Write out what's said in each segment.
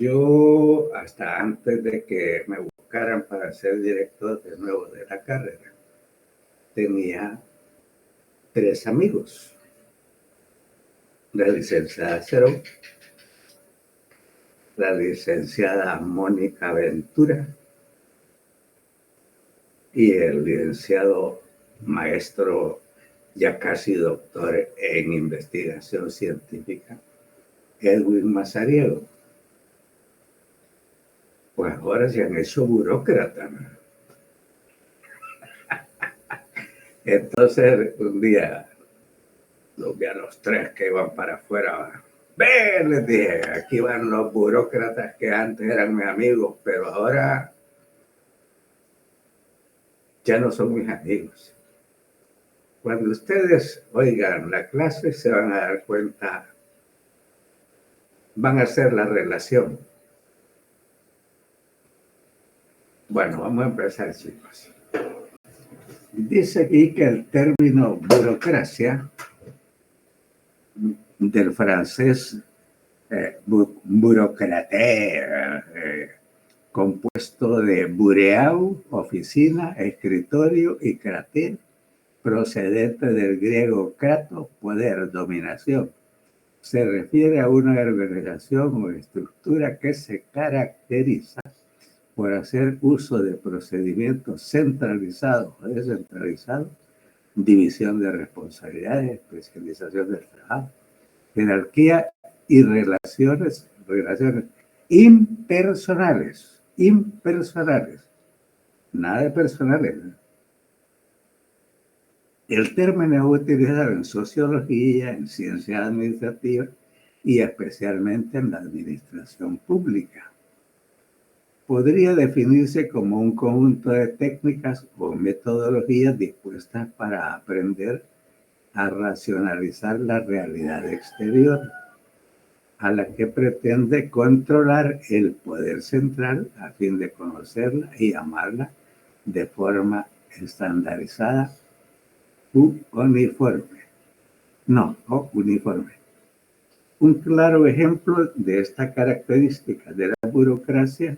Yo, hasta antes de que me buscaran para ser director de nuevo de la carrera, tenía 3 amigos. La licenciada Cerón, la licenciada Mónica Ventura y el licenciado maestro, ya casi doctor en investigación científica, Edwin Mazariego. Pues ahora se han hecho burócratas. Entonces, un día los vi a los 3 que iban para afuera. Ven, les dije, aquí van los burócratas que antes eran mis amigos, pero ahora ya no son mis amigos. Cuando ustedes oigan la clase se van a dar cuenta, van a hacer la relación. Bueno, vamos a empezar, chicos. Dice aquí que el término burocracia, del francés burocraté, compuesto de bureau, oficina, escritorio, y kraté, procedente del griego kratos, poder, dominación. Se refiere a una organización o estructura que se caracteriza por hacer uso de procedimientos centralizados o descentralizados, división de responsabilidades, especialización del trabajo, jerarquía y relaciones impersonales, nada de personales. El término es utilizado en sociología, en ciencia administrativa y especialmente en la administración pública. Podría definirse como un conjunto de técnicas o metodologías dispuestas para aprender a racionalizar la realidad exterior, a la que pretende controlar el poder central a fin de conocerla y amarla de forma estandarizada uniforme. Un claro ejemplo de esta característica de la burocracia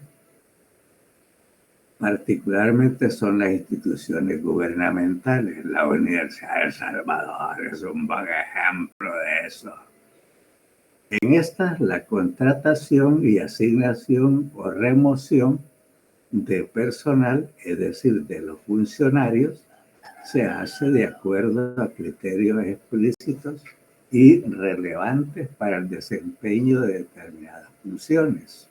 particularmente son las instituciones gubernamentales. La Universidad de El Salvador es un buen ejemplo de eso. En estas, la contratación y asignación o remoción de personal, es decir, de los funcionarios, se hace de acuerdo a criterios explícitos y relevantes para el desempeño de determinadas funciones.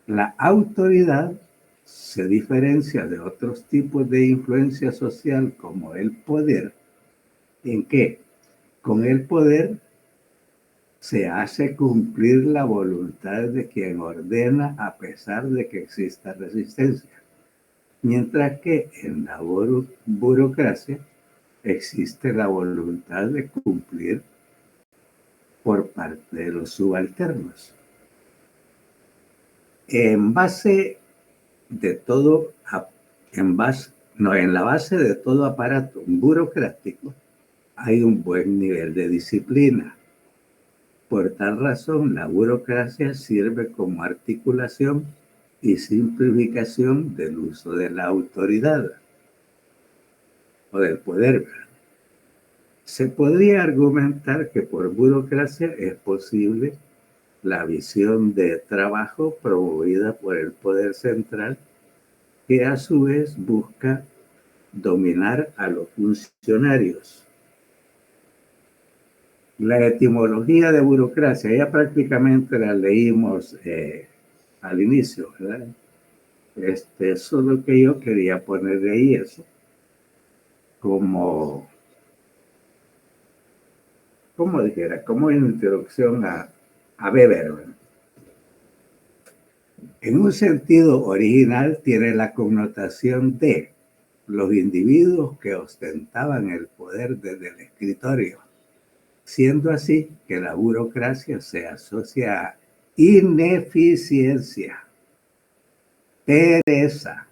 La autoridad se diferencia de otros tipos de influencia social como el poder, en que con el poder se hace cumplir la voluntad de quien ordena a pesar de que exista resistencia, mientras que en la burocracia existe la voluntad de cumplir por parte de los subalternos. En la base de todo aparato burocrático hay un buen nivel de disciplina. Por tal razón, la burocracia sirve como articulación y simplificación del uso de la autoridad o del poder. Se podría argumentar que por burocracia es posible la visión de trabajo promovida por el poder central, que a su vez busca dominar a los funcionarios. La etimología de burocracia ya prácticamente la leímos al inicio, ¿verdad? Eso es lo que yo quería poner de ahí, eso como una introducción a Weber, ¿verdad? En un sentido original tiene la connotación de los individuos que ostentaban el poder desde el escritorio, siendo así que la burocracia se asocia a ineficiencia, pereza,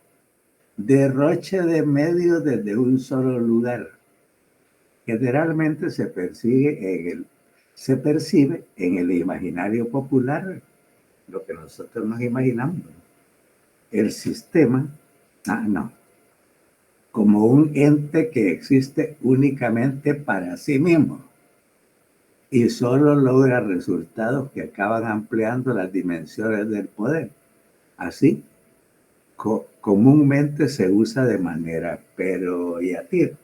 derroche de medios desde un solo lugar. Generalmente se percibe en el imaginario popular lo que nosotros nos imaginamos. El sistema, no, como un ente que existe únicamente para sí mismo y solo logra resultados que acaban ampliando las dimensiones del poder. Así, comúnmente se usa de manera peyorativa.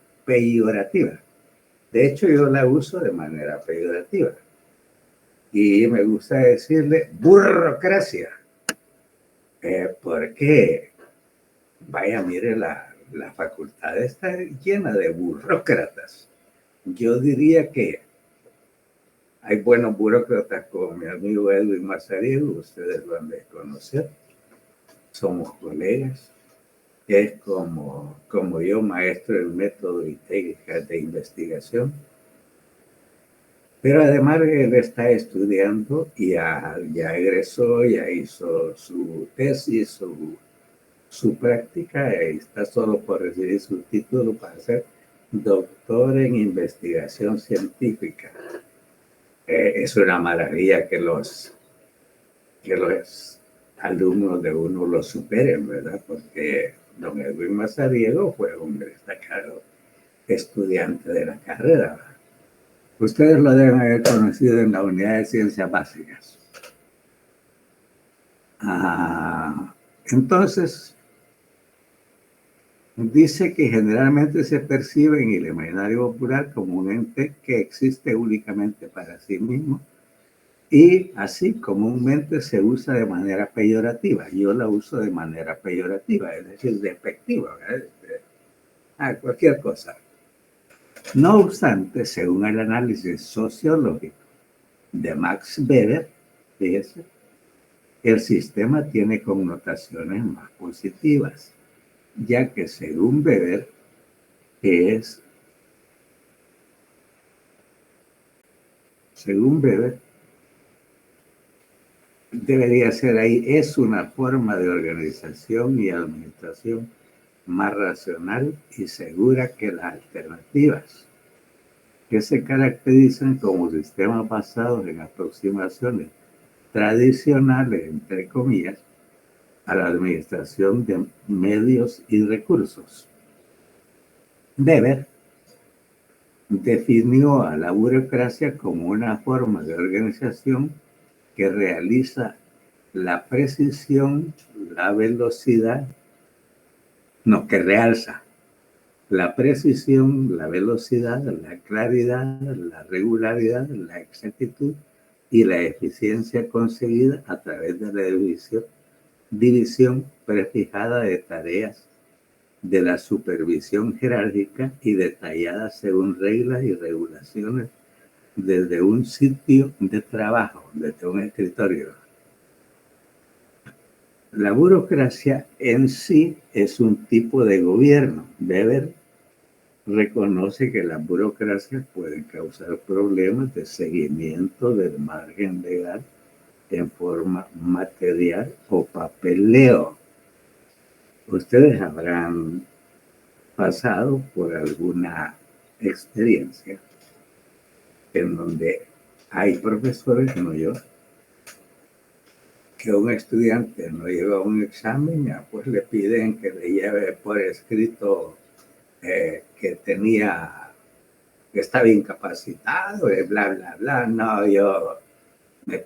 De hecho, yo la uso de manera peyorativa. Y me gusta decirle burocracia. Porque, vaya, mire, la facultad está llena de burócratas. Yo diría que hay buenos burócratas como mi amigo Edwin Mazariego, ustedes lo han de conocer. Somos colegas. Es como yo, maestro del método y técnicas de investigación. Pero además él está estudiando y ya egresó, ya hizo su tesis, su práctica, y está solo por recibir su título para ser doctor en investigación científica. Es una maravilla que los alumnos de uno lo superen, ¿verdad? Porque don Edwin Mazariego fue un destacado estudiante de la carrera. Ustedes lo deben haber conocido en la unidad de ciencias básicas. Entonces, dice que generalmente se percibe en el imaginario popular como un ente que existe únicamente para sí mismo y así comúnmente se usa de manera peyorativa. Yo la uso de manera peyorativa, es decir, despectiva, cualquier cosa. No obstante, según el análisis sociológico de Max Weber, fíjese, el sistema tiene connotaciones más positivas, ya que según Weber debería ser ahí, es una forma de organización y administración más racional y segura que las alternativas, que se caracterizan como sistemas basados en aproximaciones tradicionales, entre comillas, a la administración de medios y recursos. Weber definió a la burocracia como una forma de organización que realiza la precisión, la velocidad, que realza la precisión, la velocidad, la claridad, la regularidad, la exactitud y la eficiencia conseguida a través de la división prefijada de tareas de la supervisión jerárquica y detallada según reglas y regulaciones desde un sitio de trabajo, desde un escritorio. La burocracia en sí es un tipo de gobierno. Weber reconoce que las burocracias pueden causar problemas de seguimiento del margen legal en forma material o papeleo. Ustedes habrán pasado por alguna experiencia en donde hay profesores, no yo, que un estudiante no llega a un examen, pues le piden que le lleve por escrito que estaba incapacitado, bla, bla, bla. No, me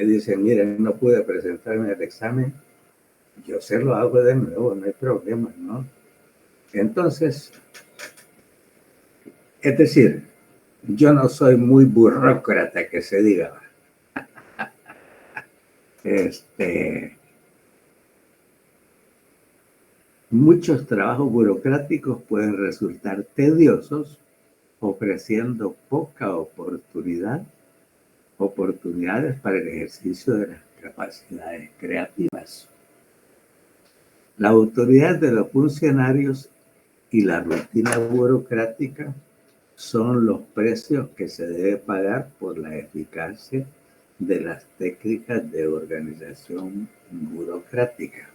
dicen, miren, no pude presentarme al examen, yo se lo hago de nuevo, no hay problema, ¿no? Entonces, es decir, yo no soy muy burócrata, que se diga. Muchos trabajos burocráticos pueden resultar tediosos, ofreciendo poca oportunidades para el ejercicio de las capacidades creativas. La autoridad de los funcionarios y la rutina burocrática son los precios que se debe pagar por la eficacia de las técnicas de organización burocrática.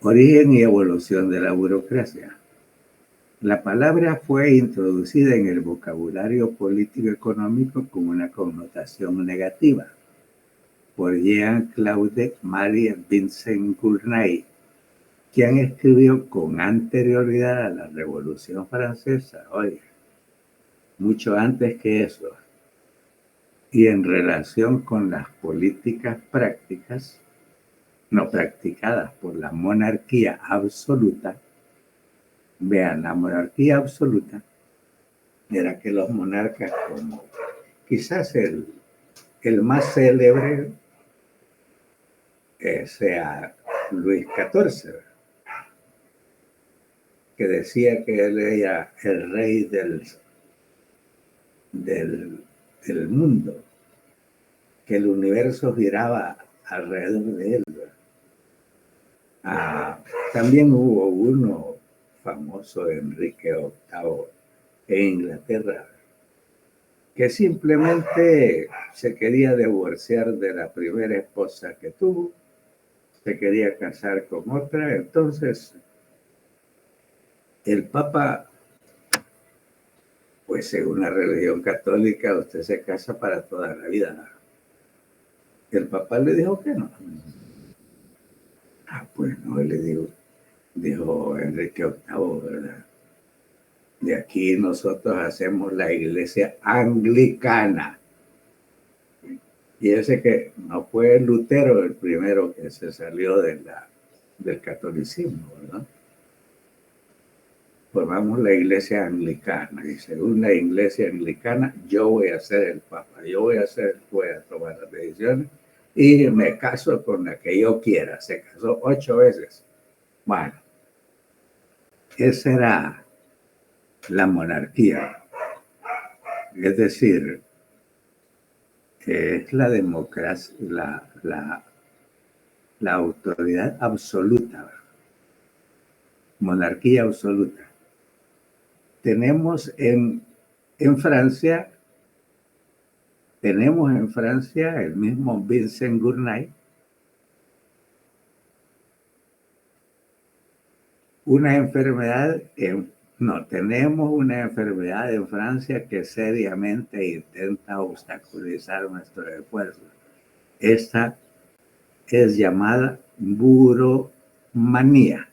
Origen y evolución de la burocracia. La palabra fue introducida en el vocabulario político-económico con una connotación negativa por Jean-Claude Marie Vincent Gournay, quien escribió con anterioridad a la Revolución Francesa, oye, mucho antes que eso, y en relación con las políticas prácticas no practicadas por la monarquía absoluta. Vean, la monarquía absoluta era que los monarcas, como quizás el más célebre sea Luis XIV, que decía que él era el rey del mundo, que el universo giraba alrededor de él. También hubo uno famoso, Enrique VIII, en Inglaterra, que simplemente se quería divorciar de la primera esposa que tuvo, se quería casar con otra. Entonces el Papa, pues según la religión católica, usted se casa para toda la vida. El Papa le dijo que no. Pues no, le dijo Enrique VIII, ¿verdad? De aquí nosotros hacemos la iglesia anglicana. Y ese que no fue Lutero el primero que se salió del catolicismo, ¿verdad? Formamos la iglesia anglicana, y según la iglesia anglicana yo voy a ser el papa, yo voy a tomar las decisiones y me caso con la que yo quiera. Se casó 8 veces. Bueno, esa era la monarquía, es decir, que es la democracia, la autoridad absoluta, monarquía absoluta. Tenemos en Francia el mismo Vincent Gournay, tenemos una enfermedad en Francia que seriamente intenta obstaculizar nuestro esfuerzo. Esta es llamada buromanía,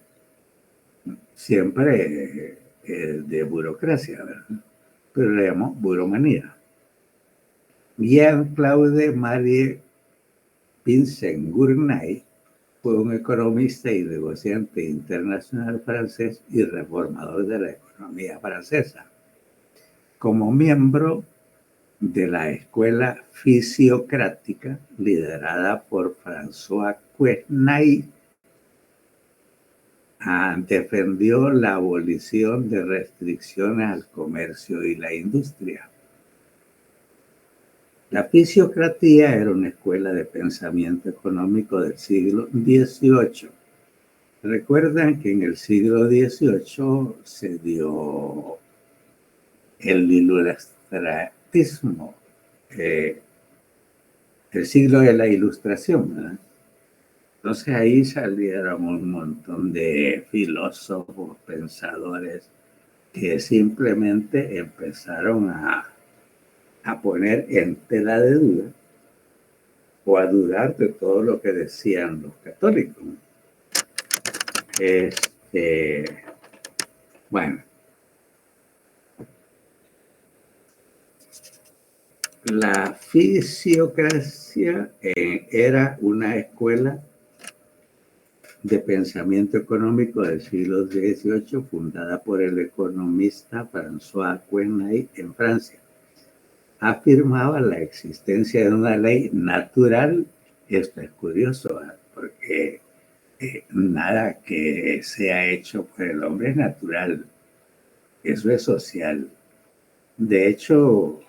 siempre de burocracia, ¿verdad? Pero le llamamos buromanía. Jean-Claude Marie Vincent Gournay fue un economista y negociante internacional francés y reformador de la economía francesa. Como miembro de la escuela fisiocrática liderada por François Quesnay, defendió la abolición de restricciones al comercio y la industria. La fisiocracia era una escuela de pensamiento económico del siglo XVIII. Recuerdan que en el siglo XVIII se dio el ilustratismo, el siglo de la ilustración, ¿verdad? Entonces ahí salieron un montón de filósofos, pensadores, que simplemente empezaron a poner en tela de duda o a dudar de todo lo que decían los católicos. Bueno, la fisiocracia era una escuela de pensamiento económico del siglo XVIII fundada por el economista François Quesnay en Francia. Afirmaba la existencia de una ley natural. Esto es curioso, porque nada que sea hecho por el hombre es natural. Eso es social. De hecho,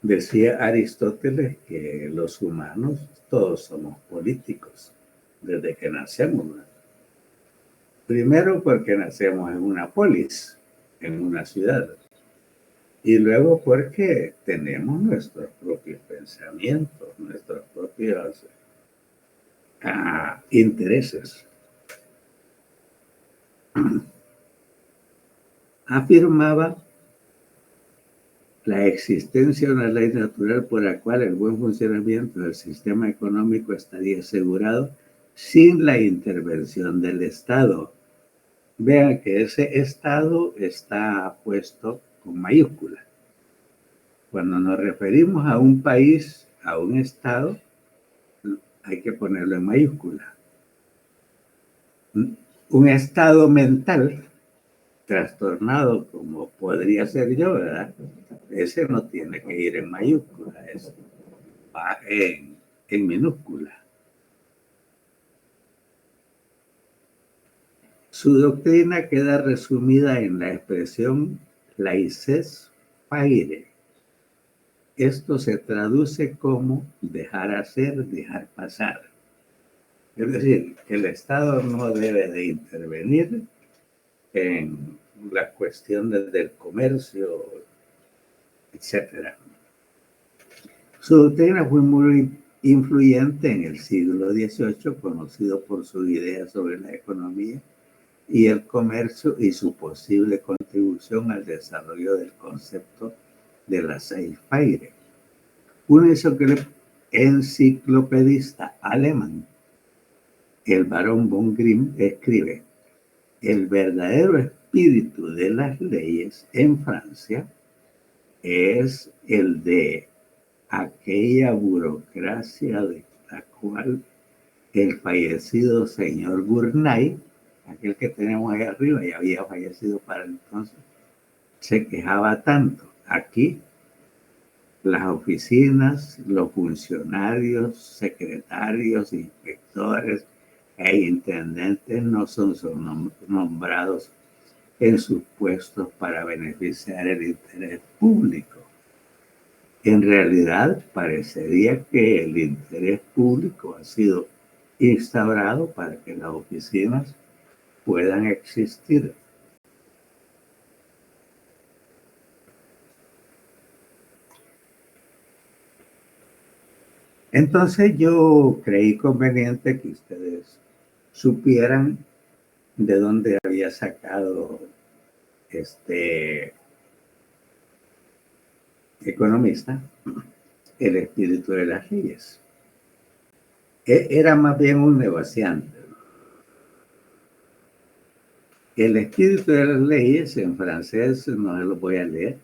decía Aristóteles que los humanos todos somos políticos desde que nacemos. Primero porque nacemos en una polis, en una ciudad. Y luego porque tenemos nuestros propios pensamientos, nuestros propios intereses. afirmaba la existencia de una ley natural por la cual el buen funcionamiento del sistema económico estaría asegurado sin la intervención del Estado. Vean que ese Estado está puesto con mayúscula. Cuando nos referimos a un país, a un Estado, hay que ponerlo en mayúscula. Un estado mental trastornado, como podría ser yo, ¿verdad? Ese no tiene que ir en mayúscula, ese va en minúscula. Su doctrina queda resumida en la expresión laissez faire. Esto se traduce como dejar hacer, dejar pasar. Es decir, que el Estado no debe de intervenir en la cuestión del comercio, etc. Su doctrina fue muy influyente en el siglo XVIII, conocido por sus ideas sobre la economía y el comercio y su posible contribución al desarrollo del concepto de la laissez-faire. Un enciclopedista alemán, el barón von Grimm, escribe: el verdadero espíritu de las leyes en Francia es el de aquella burocracia de la cual el fallecido señor Gurnay, aquel que tenemos ahí arriba, ya había fallecido para entonces, se quejaba tanto. Aquí las oficinas, los funcionarios, secretarios, inspectores e intendentes no son nombrados en sus puestos para beneficiar el interés público. En realidad, parecería que el interés público ha sido instaurado para que las oficinas puedan existir. Entonces yo creí conveniente que ustedes supieran de dónde había sacado este economista el espíritu de las leyes. Era más bien un negociante. El espíritu de las leyes, en francés no se lo voy a leer,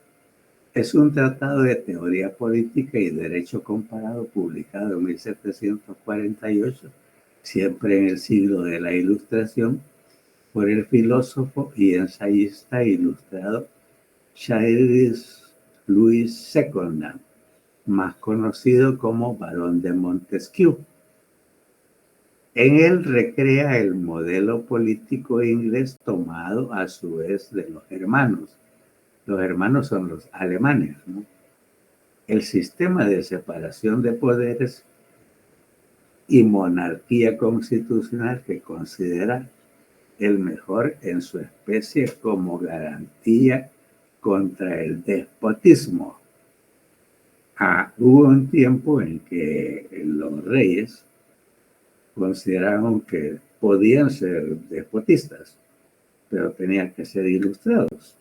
es un tratado de teoría política y derecho comparado publicado en 1748, siempre en el siglo de la Ilustración, por el filósofo y ensayista ilustrado Charles Louis Second, más conocido como Barón de Montesquieu. En él recrea el modelo político inglés tomado a su vez de los hermanos. Los hermanos son los alemanes, ¿no? El sistema de separación de poderes y monarquía constitucional que considera el mejor en su especie como garantía contra el despotismo. Hubo un tiempo en que los reyes consideraron que podían ser despotistas, pero tenían que ser ilustrados.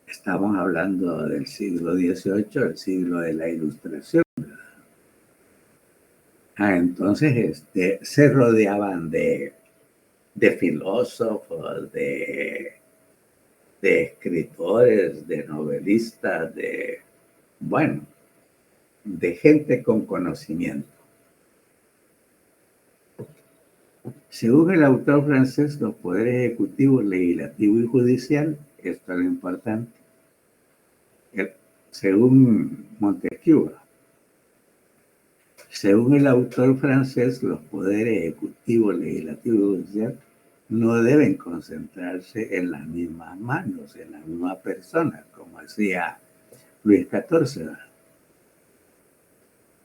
Estamos hablando del siglo XVIII, el siglo de la Ilustración. Entonces se rodeaban de filósofos, de escritores, de novelistas, de gente con conocimiento. Según el autor francés, los poderes ejecutivo, legislativo y judicial, esto es lo importante, según Montesquieu, según el autor francés, los poderes ejecutivo, legislativo y judicial no deben concentrarse en las mismas manos, en la misma persona, como decía Luis XIV.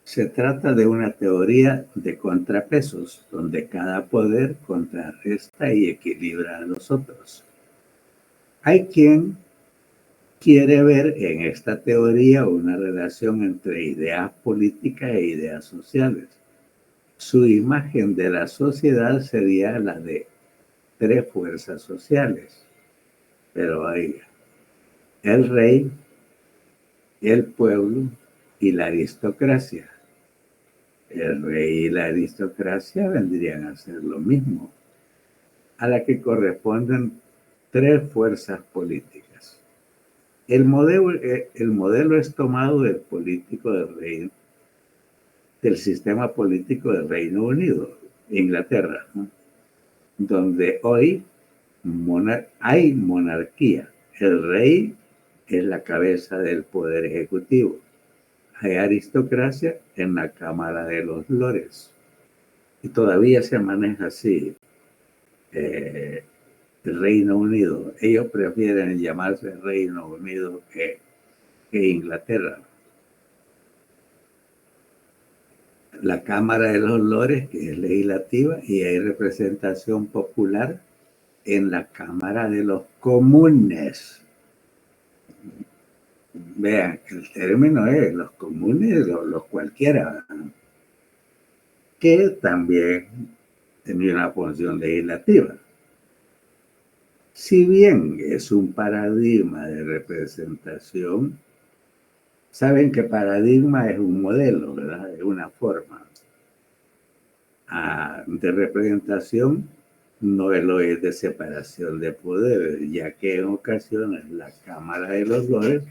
Se trata de una teoría de contrapesos, donde cada poder contrarresta y equilibra a los otros. Hay quien quiere ver en esta teoría una relación entre ideas políticas e ideas sociales. Su imagen de la sociedad sería la de tres fuerzas sociales. Pero hay el rey, el pueblo y la aristocracia. El rey y la aristocracia vendrían a ser lo mismo, a la que corresponden tres fuerzas políticas. El modelo es tomado del sistema político del Reino Unido, Inglaterra, ¿no? Donde hoy hay monarquía. El rey es la cabeza del poder ejecutivo. Hay aristocracia en la Cámara de los Lores. Y todavía se maneja así el Reino Unido. Ellos prefieren llamarse Reino Unido que Inglaterra. La Cámara de los Lores, que es legislativa, y hay representación popular en la Cámara de los Comunes. Vean, el término es los comunes, los cualquiera, que también tenía una función legislativa. Si bien es un paradigma de representación, saben que paradigma es un modelo, ¿verdad? Es una forma de representación, no lo es de separación de poderes, ya que en ocasiones la Cámara de los Lores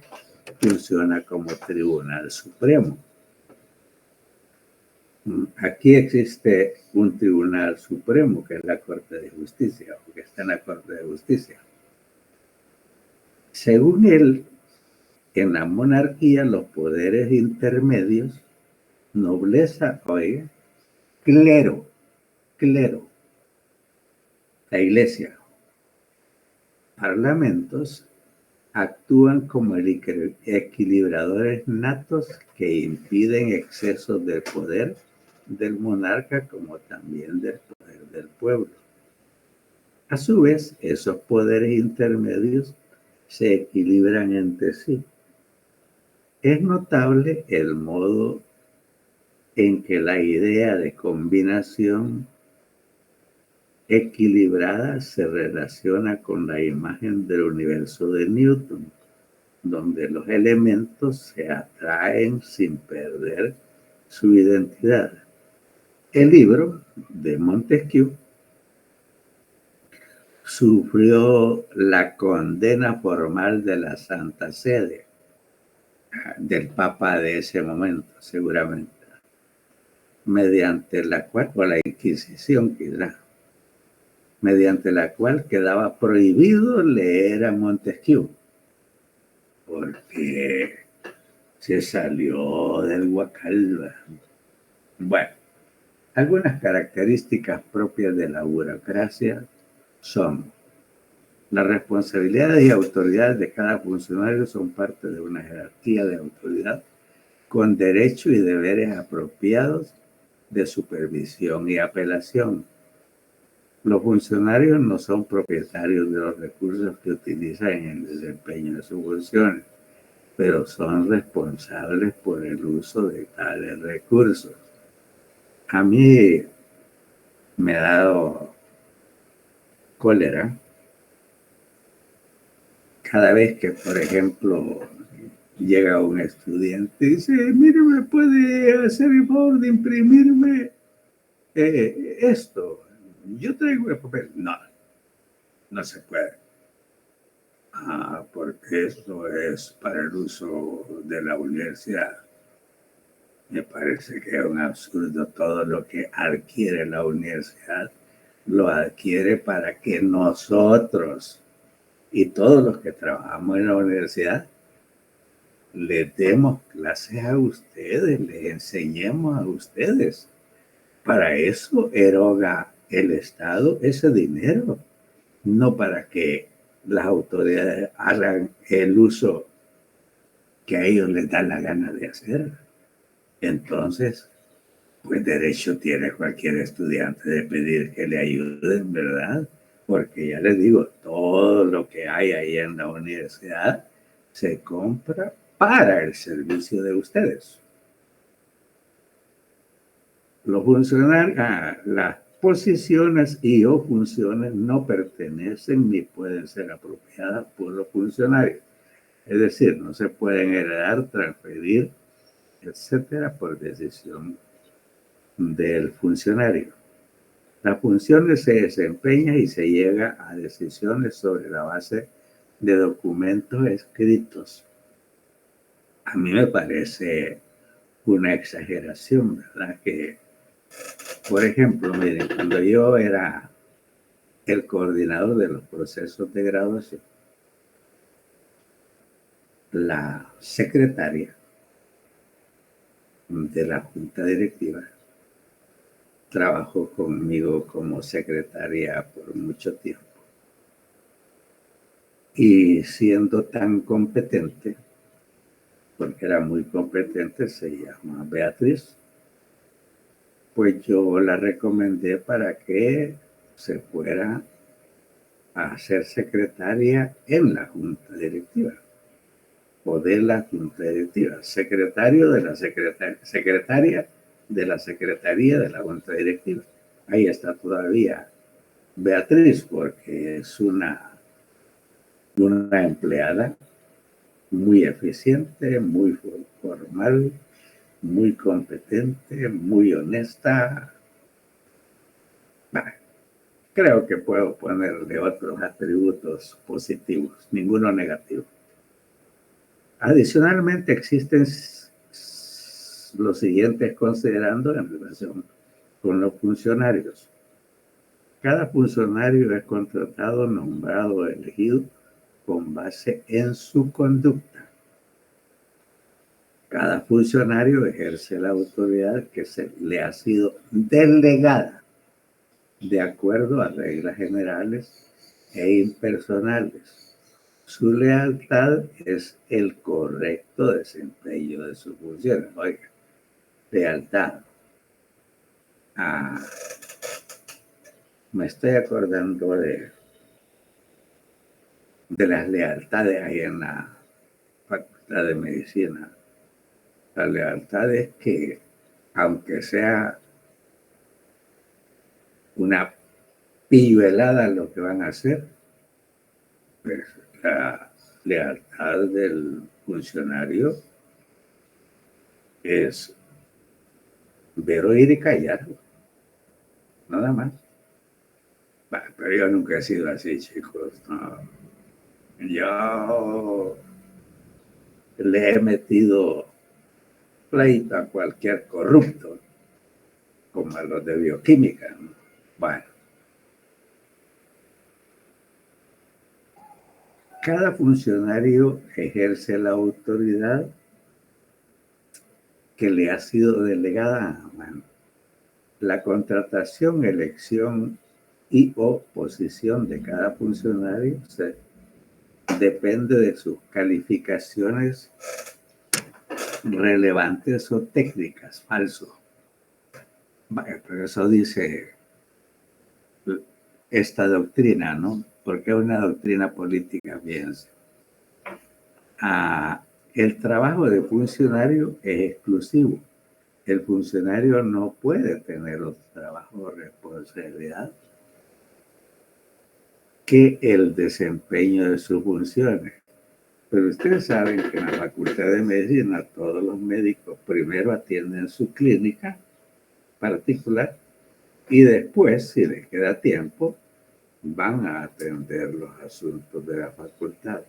funciona como Tribunal Supremo. Aquí existe un Tribunal Supremo, que es la Corte de Justicia, o que está en la Corte de Justicia. Según él, en la monarquía, los poderes intermedios, nobleza, oye, clero, la iglesia, parlamentos, actúan como equilibradores natos que impiden excesos del poder del monarca como también del poder del pueblo. A su vez, esos poderes intermedios se equilibran entre sí. Es notable el modo en que la idea de combinación equilibrada se relaciona con la imagen del universo de Newton, donde los elementos se atraen sin perder su identidad. El libro de Montesquieu sufrió la condena formal de la Santa Sede, del Papa de ese momento, seguramente, mediante la cual, o la Inquisición quizá, mediante la cual quedaba prohibido leer a Montesquieu, porque se salió del guacal. Bueno, algunas características propias de la burocracia son: las responsabilidades y autoridades de cada funcionario son parte de una jerarquía de autoridad con derechos y deberes apropiados de supervisión y apelación. Los funcionarios no son propietarios de los recursos que utilizan en el desempeño de sus funciones, pero son responsables por el uso de tales recursos. A mí me ha dado cólera cada vez que, por ejemplo, llega un estudiante y dice: mire, ¿me puede hacer el favor de imprimirme esto? Yo traigo el papel. No, no se puede. Porque esto es para el uso de la universidad. Me parece que es un absurdo. Todo lo que adquiere la universidad lo adquiere para que nosotros y todos los que trabajamos en la universidad les demos clases a ustedes, les enseñemos a ustedes. Para eso eroga el Estado ese dinero, no para que las autoridades hagan el uso que a ellos les da la gana de hacer. Entonces, pues derecho tiene cualquier estudiante de pedir que le ayuden, ¿verdad? Porque ya les digo, todo lo que hay ahí en la universidad se compra para el servicio de ustedes. Los funcionarios, posiciones y o funciones no pertenecen ni pueden ser apropiadas por los funcionarios. Es decir, no se pueden heredar, transferir, etcétera, por decisión del funcionario. Las funciones se desempeñan y se llega a decisiones sobre la base de documentos escritos. A mí me parece una exageración, ¿verdad? Que, por ejemplo, miren, cuando yo era el coordinador de los procesos de graduación, la secretaria de la junta directiva trabajó conmigo como secretaria por mucho tiempo. Y siendo tan competente, porque era muy competente, se llama Beatriz, pues yo la recomendé para que se fuera a ser secretaria en la junta directiva o de la junta directiva, secretario de la secretaria de la secretaría de la junta directiva. Ahí está todavía Beatriz, porque es una empleada muy eficiente, muy formal, muy competente, muy honesta. Bah, creo que puedo ponerle otros atributos positivos, ninguno negativo. Adicionalmente, existen los siguientes considerando en relación con los funcionarios. Cada funcionario es contratado, nombrado o elegido con base en su conducta. Cada funcionario ejerce la autoridad que le ha sido delegada de acuerdo a reglas generales e impersonales. Su lealtad es el correcto desempeño de sus funciones. Oiga, lealtad. Me estoy acordando de las lealtades ahí en la Facultad de Medicina. La lealtad es que, aunque sea una pilluelada lo que van a hacer, pues la lealtad del funcionario es ver, oír y callar, nada más. Bah, pero yo nunca he sido así, chicos. No. Yo le he metido pleito a cualquier corrupto, como a los de bioquímica, ¿no? Bueno, cada funcionario ejerce la autoridad que le ha sido delegada. Bueno, la contratación, elección y o posición de cada funcionario depende de sus calificaciones relevantes o técnicas. Falso. Pero eso dice esta doctrina, ¿no? Porque es una doctrina política, fíjense. El trabajo de funcionario es exclusivo. El funcionario no puede tener otro trabajo o responsabilidad que el desempeño de sus funciones. Pero ustedes saben que en la Facultad de Medicina todos los médicos primero atienden su clínica particular y después, si les queda tiempo, van a atender los asuntos de la facultad.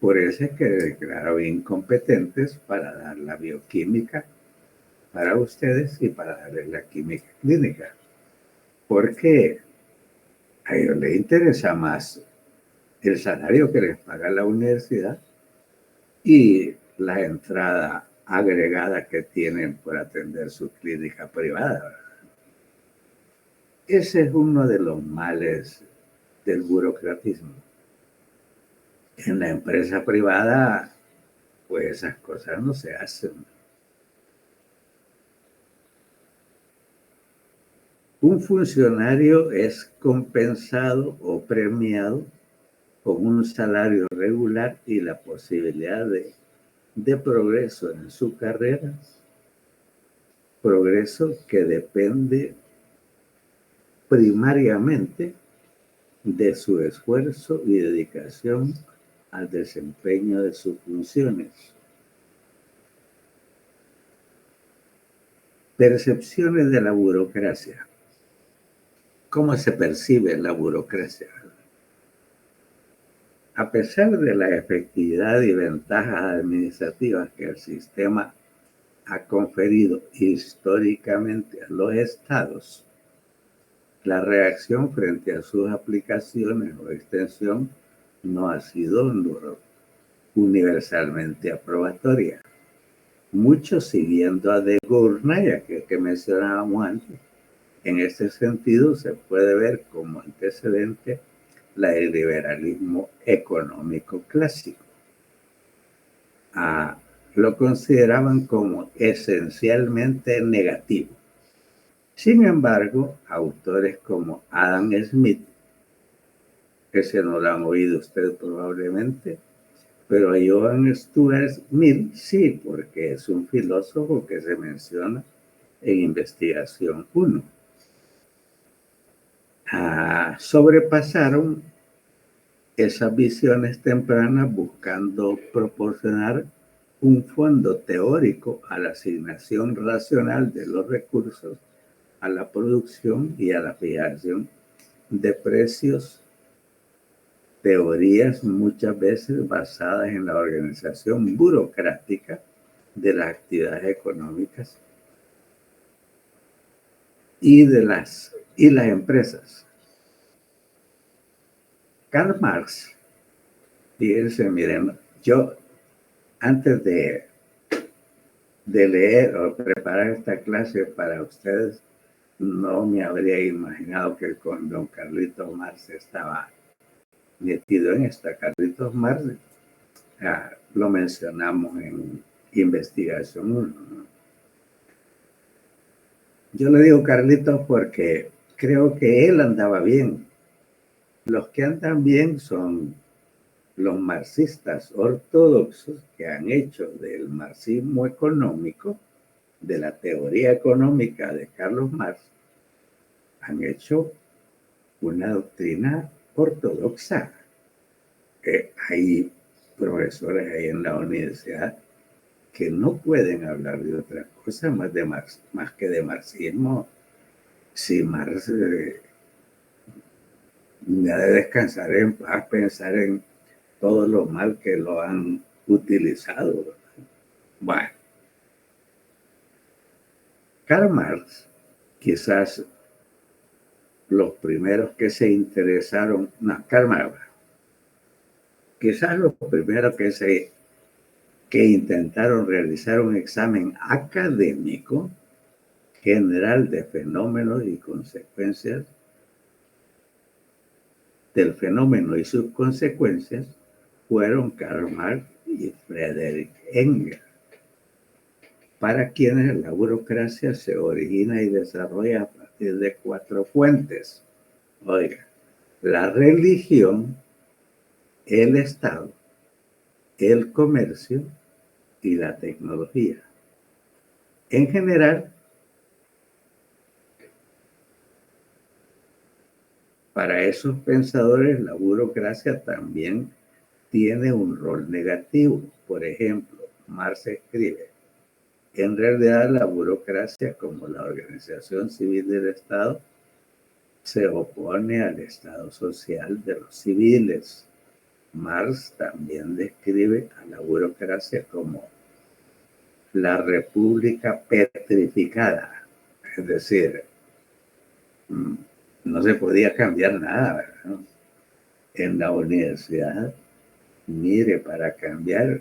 Por eso es que declararon incompetentes para dar la bioquímica para ustedes y para darles la química clínica. Porque a ellos les interesa más el salario que les paga la universidad y la entrada agregada que tienen por atender su clínica privada. Ese es uno de los males del burocratismo. En la empresa privada, pues esas cosas no se hacen. Un funcionario es compensado o premiado con un salario regular y la posibilidad de progreso en su carrera, progreso que depende primariamente de su esfuerzo y dedicación al desempeño de sus funciones. Percepciones de la burocracia. ¿Cómo se percibe la burocracia? A pesar de la efectividad y ventajas administrativas que el sistema ha conferido históricamente a los estados, la reacción frente a sus aplicaciones o extensión no ha sido universalmente aprobatoria. Muchos siguiendo a de Gournaya, que mencionábamos antes. En este sentido, se puede ver como antecedente el liberalismo económico clásico. Lo consideraban como esencialmente negativo. Sin embargo, autores como Adam Smith, ese no lo han oído usted probablemente, pero a Joan Stuart Mill sí, porque es un filósofo que se menciona en Investigación 1. Sobrepasaron esas visiones tempranas buscando proporcionar un fondo teórico a la asignación racional de los recursos, a la producción y a la fijación de precios, teorías muchas veces basadas en la organización burocrática de las actividades económicas y las empresas. Karl Marx, fíjense, miren, yo antes de leer o preparar esta clase para ustedes, no me habría imaginado que con don Carlitos Marx estaba metido en esta. Carlitos Marx lo mencionamos en Investigación 1, ¿no? Yo le digo Carlitos porque creo que él andaba bien. Los que andan bien son los marxistas ortodoxos que han hecho del marxismo económico, de la teoría económica de Carlos Marx, han hecho una doctrina ortodoxa. Hay profesores ahí en la universidad que no pueden hablar de otra cosa más que de marxismo. Si Marx me ha de descansar en paz, pensar en todo lo mal que lo han utilizado. Bueno, Karl Marx, quizás los primeros que se interesaron, no, Karl Marx, quizás los primeros que intentaron realizar un examen académico general de fenómenos y consecuencias del fenómeno y sus consecuencias fueron Karl Marx y Friedrich Engels, para quienes la burocracia se origina y desarrolla a partir de 4 fuentes. Oiga, la religión, el Estado, el comercio y la tecnología. En general, para esos pensadores, la burocracia también tiene un rol negativo. Por ejemplo, Marx escribe: en realidad, la burocracia, como la organización civil del Estado, se opone al Estado social de los civiles. Marx también describe a la burocracia como la república petrificada, es decir, no se podía cambiar nada, ¿verdad? En la universidad, mire, para cambiar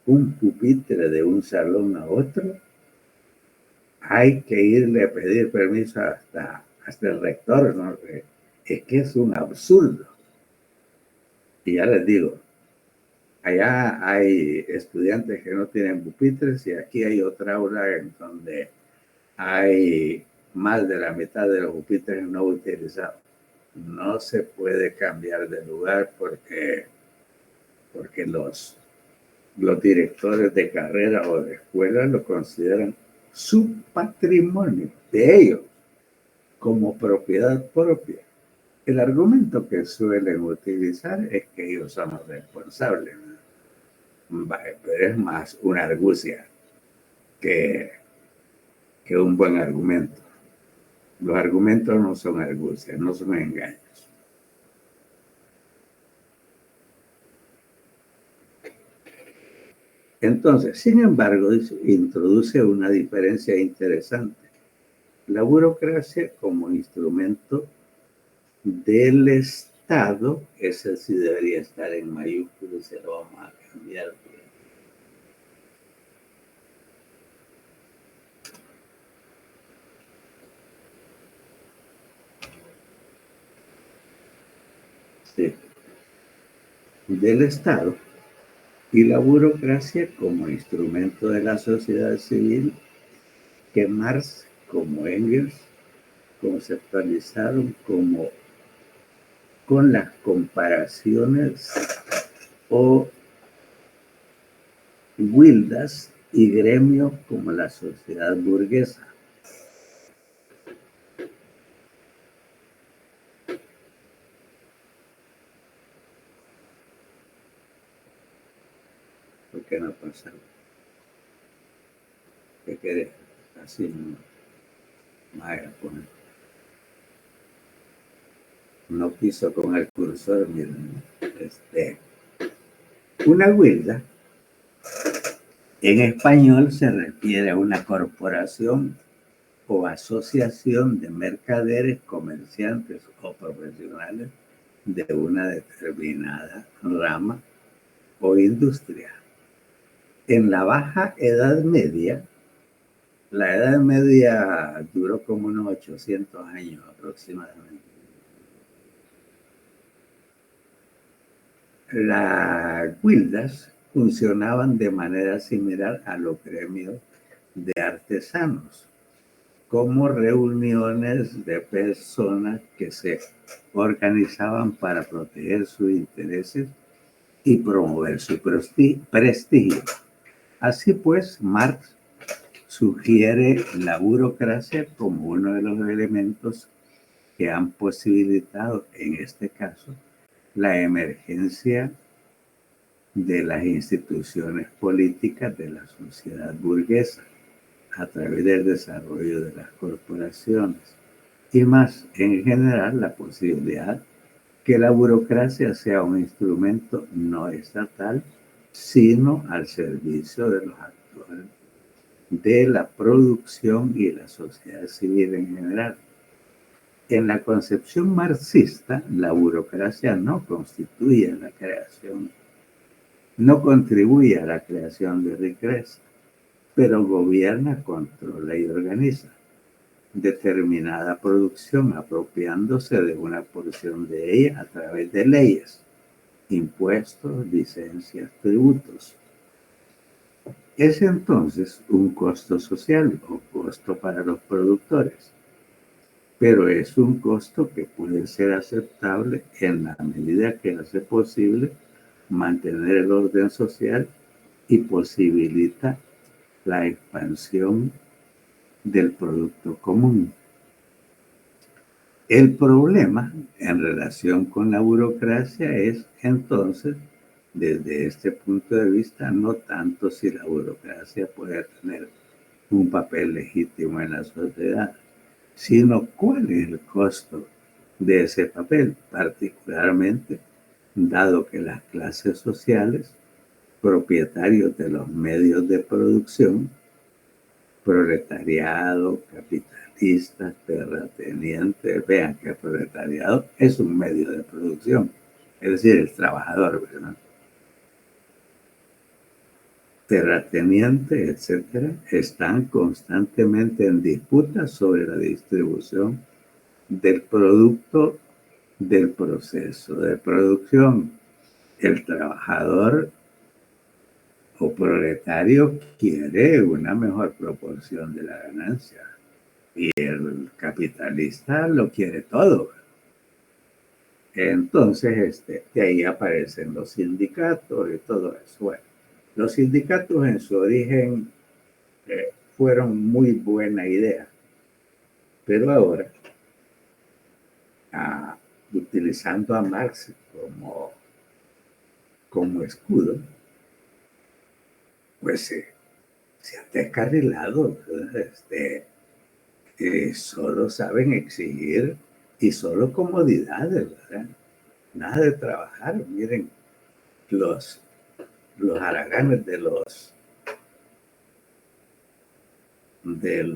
un pupitre de un salón a otro, hay que irle a pedir permiso hasta el rector, ¿no? Es que es un absurdo. Y ya les digo, allá hay estudiantes que no tienen pupitres y aquí hay otra aula en donde hay más de la mitad de los pupitres no utilizados. No se puede cambiar de lugar porque los directores de carrera o de escuela lo consideran su patrimonio, de ellos, como propiedad propia. El argumento que suelen utilizar es que ellos son los responsables, ¿no? Pero es más una argucia que un buen argumento. Los argumentos no son argucias, no son engaños. Entonces, sin embargo, introduce una diferencia interesante. La burocracia como instrumento del Estado, ese sí debería estar en mayúsculas, se lo vamos a cambiar. Sí, del Estado, y la burocracia como instrumento de la sociedad civil que Marx como Engels conceptualizaron como con las comparaciones o guildas y gremios como la sociedad burguesa. ¿Por qué no pasa? ¿Qué querés? Así no. Vaya, pues. No quiso con el cursor, miren. Una guilda en español se refiere a una corporación o asociación de mercaderes, comerciantes o profesionales de una determinada rama o industria. En la Baja Edad Media, la Edad Media duró como unos 800 años aproximadamente. Las guildas funcionaban de manera similar a los gremios de artesanos, como reuniones de personas que se organizaban para proteger sus intereses y promover su prestigio. Así pues, Marx sugiere la burocracia como uno de los elementos que han posibilitado, en este caso, la emergencia de las instituciones políticas de la sociedad burguesa a través del desarrollo de las corporaciones y más en general la posibilidad que la burocracia sea un instrumento no estatal, sino al servicio de los actores de la producción y la sociedad civil en general. En la concepción marxista, la burocracia no constituye la creación, no contribuye a la creación de riqueza, pero gobierna, controla y organiza determinada producción, apropiándose de una porción de ella a través de leyes, impuestos, licencias, tributos. Es entonces un costo social o costo para los productores, pero es un costo que puede ser aceptable en la medida que hace posible mantener el orden social y posibilita la expansión del producto común. El problema en relación con la burocracia es entonces, desde este punto de vista, no tanto si la burocracia puede tener un papel legítimo en la sociedad, sino cuál es el costo de ese papel, particularmente dado que las clases sociales, propietarios de los medios de producción, proletariado, capitalistas, terratenientes, vean que el proletariado es un medio de producción, es decir, el trabajador, ¿verdad? Terratenientes, etcétera, están constantemente en disputa sobre la distribución del producto del proceso de producción. El trabajador o proletario quiere una mejor proporción de la ganancia y el capitalista lo quiere todo. Entonces, de ahí aparecen los sindicatos y todo eso. Bueno, los sindicatos en su origen fueron muy buena idea, pero ahora utilizando a Marx como escudo, pues se han descarrilado. Solo saben exigir y solo comodidades, ¿verdad? Nada de trabajar. Miren, los haraganes de los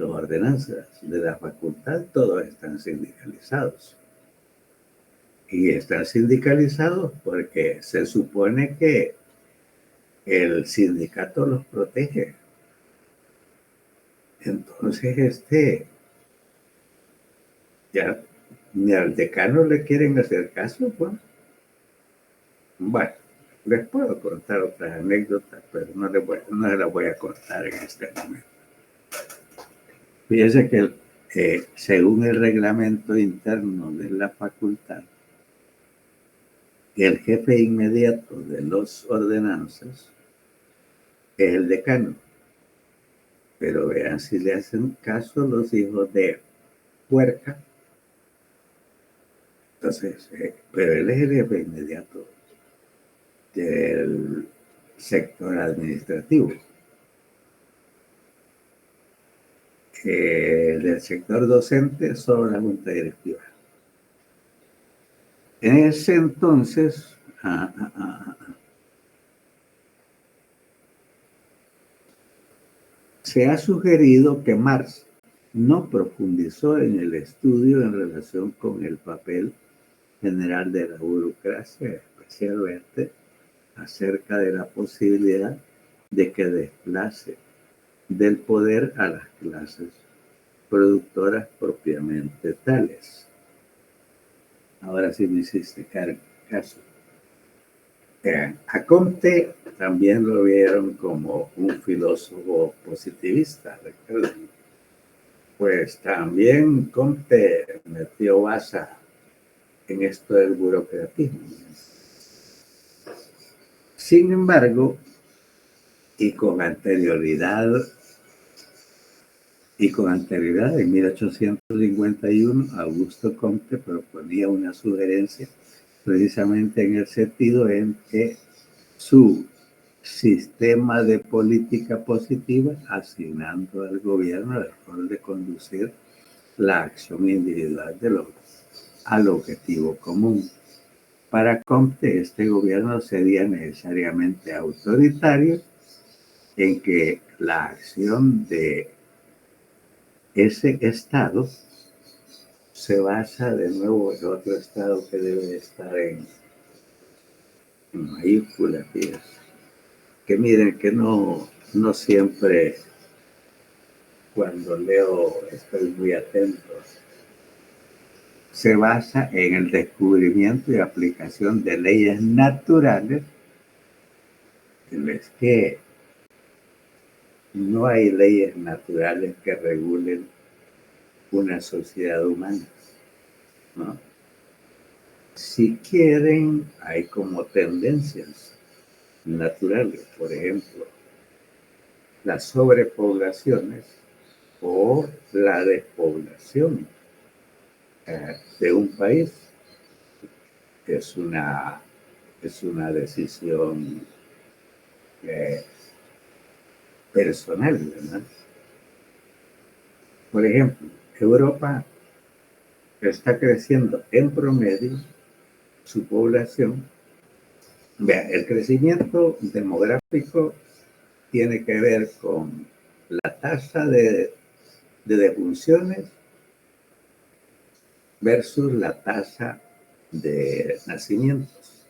ordenanzas de la facultad, todos están sindicalizados. Y están sindicalizados porque se supone que el sindicato los protege. Entonces, ya ni al decano le quieren hacer caso, pues. Bueno, les puedo contar otras anécdotas, pero no se las voy a contar en este momento. Fíjense que según el reglamento interno de la facultad, el jefe inmediato de las ordenanzas es el decano. Pero vean si le hacen caso los hijos de puerca. Entonces, pero él es el jefe inmediato del sector administrativo. Del sector docente, solo la junta directiva. En ese entonces, se ha sugerido que Marx no profundizó en el estudio en relación con el papel general de la burocracia, especialmente acerca de la posibilidad de que desplace del poder a las clases productoras propiamente tales. Ahora sí me hiciste caso. A Comte también lo vieron como un filósofo positivista, ¿recuerdan? Pues también Comte metió baza en esto del burocratismo. Sin embargo, y con anterioridad, en 1851, Augusto Comte proponía una sugerencia precisamente en el sentido en que su sistema de política positiva, asignando al gobierno el rol de conducir la acción individual al objetivo común. Para Comte, este gobierno sería necesariamente autoritario, en que la acción de ese Estado se basa de nuevo en otro Estado que debe estar en mayúsculas, que miren que no siempre cuando leo estoy muy atento. Se basa en el descubrimiento y aplicación de leyes naturales, en las que no hay leyes naturales que regulen una sociedad humana, ¿no? Si quieren, hay como tendencias naturales, por ejemplo, las sobrepoblaciones o la despoblación de un país. Es una decisión personal, ¿verdad? Por ejemplo, Europa está creciendo en promedio su población. Vea, el crecimiento demográfico tiene que ver con la tasa de defunciones versus la tasa de nacimientos.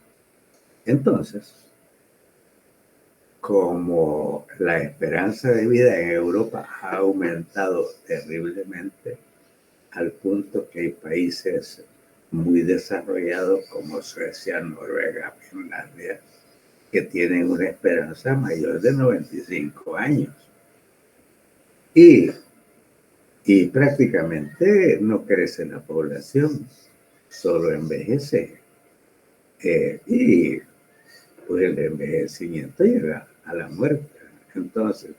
Entonces, como la esperanza de vida en Europa ha aumentado terriblemente, al punto que hay países muy desarrollados como Suecia, Noruega, Finlandia, que tienen una esperanza mayor de 95 años. Y prácticamente no crece la población, solo envejece. Y pues el envejecimiento llega a la muerte. Entonces,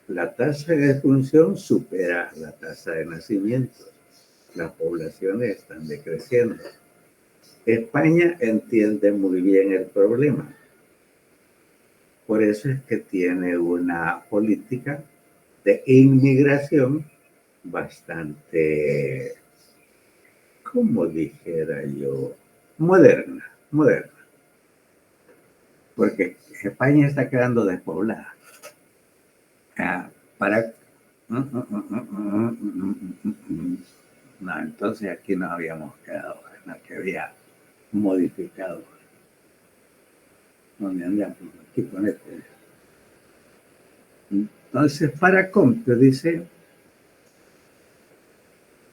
la tasa de defunción supera la tasa de nacimiento. las poblaciones están decreciendo. España entiende muy bien el problema. Por eso es que tiene una política de inmigración bastante, como dijera yo, moderna. Porque España está quedando despoblada. Para... No, entonces aquí nos habíamos quedado, en la que había modificado. ¿Dónde andamos? Aquí ponete. Entonces, para Comte dice,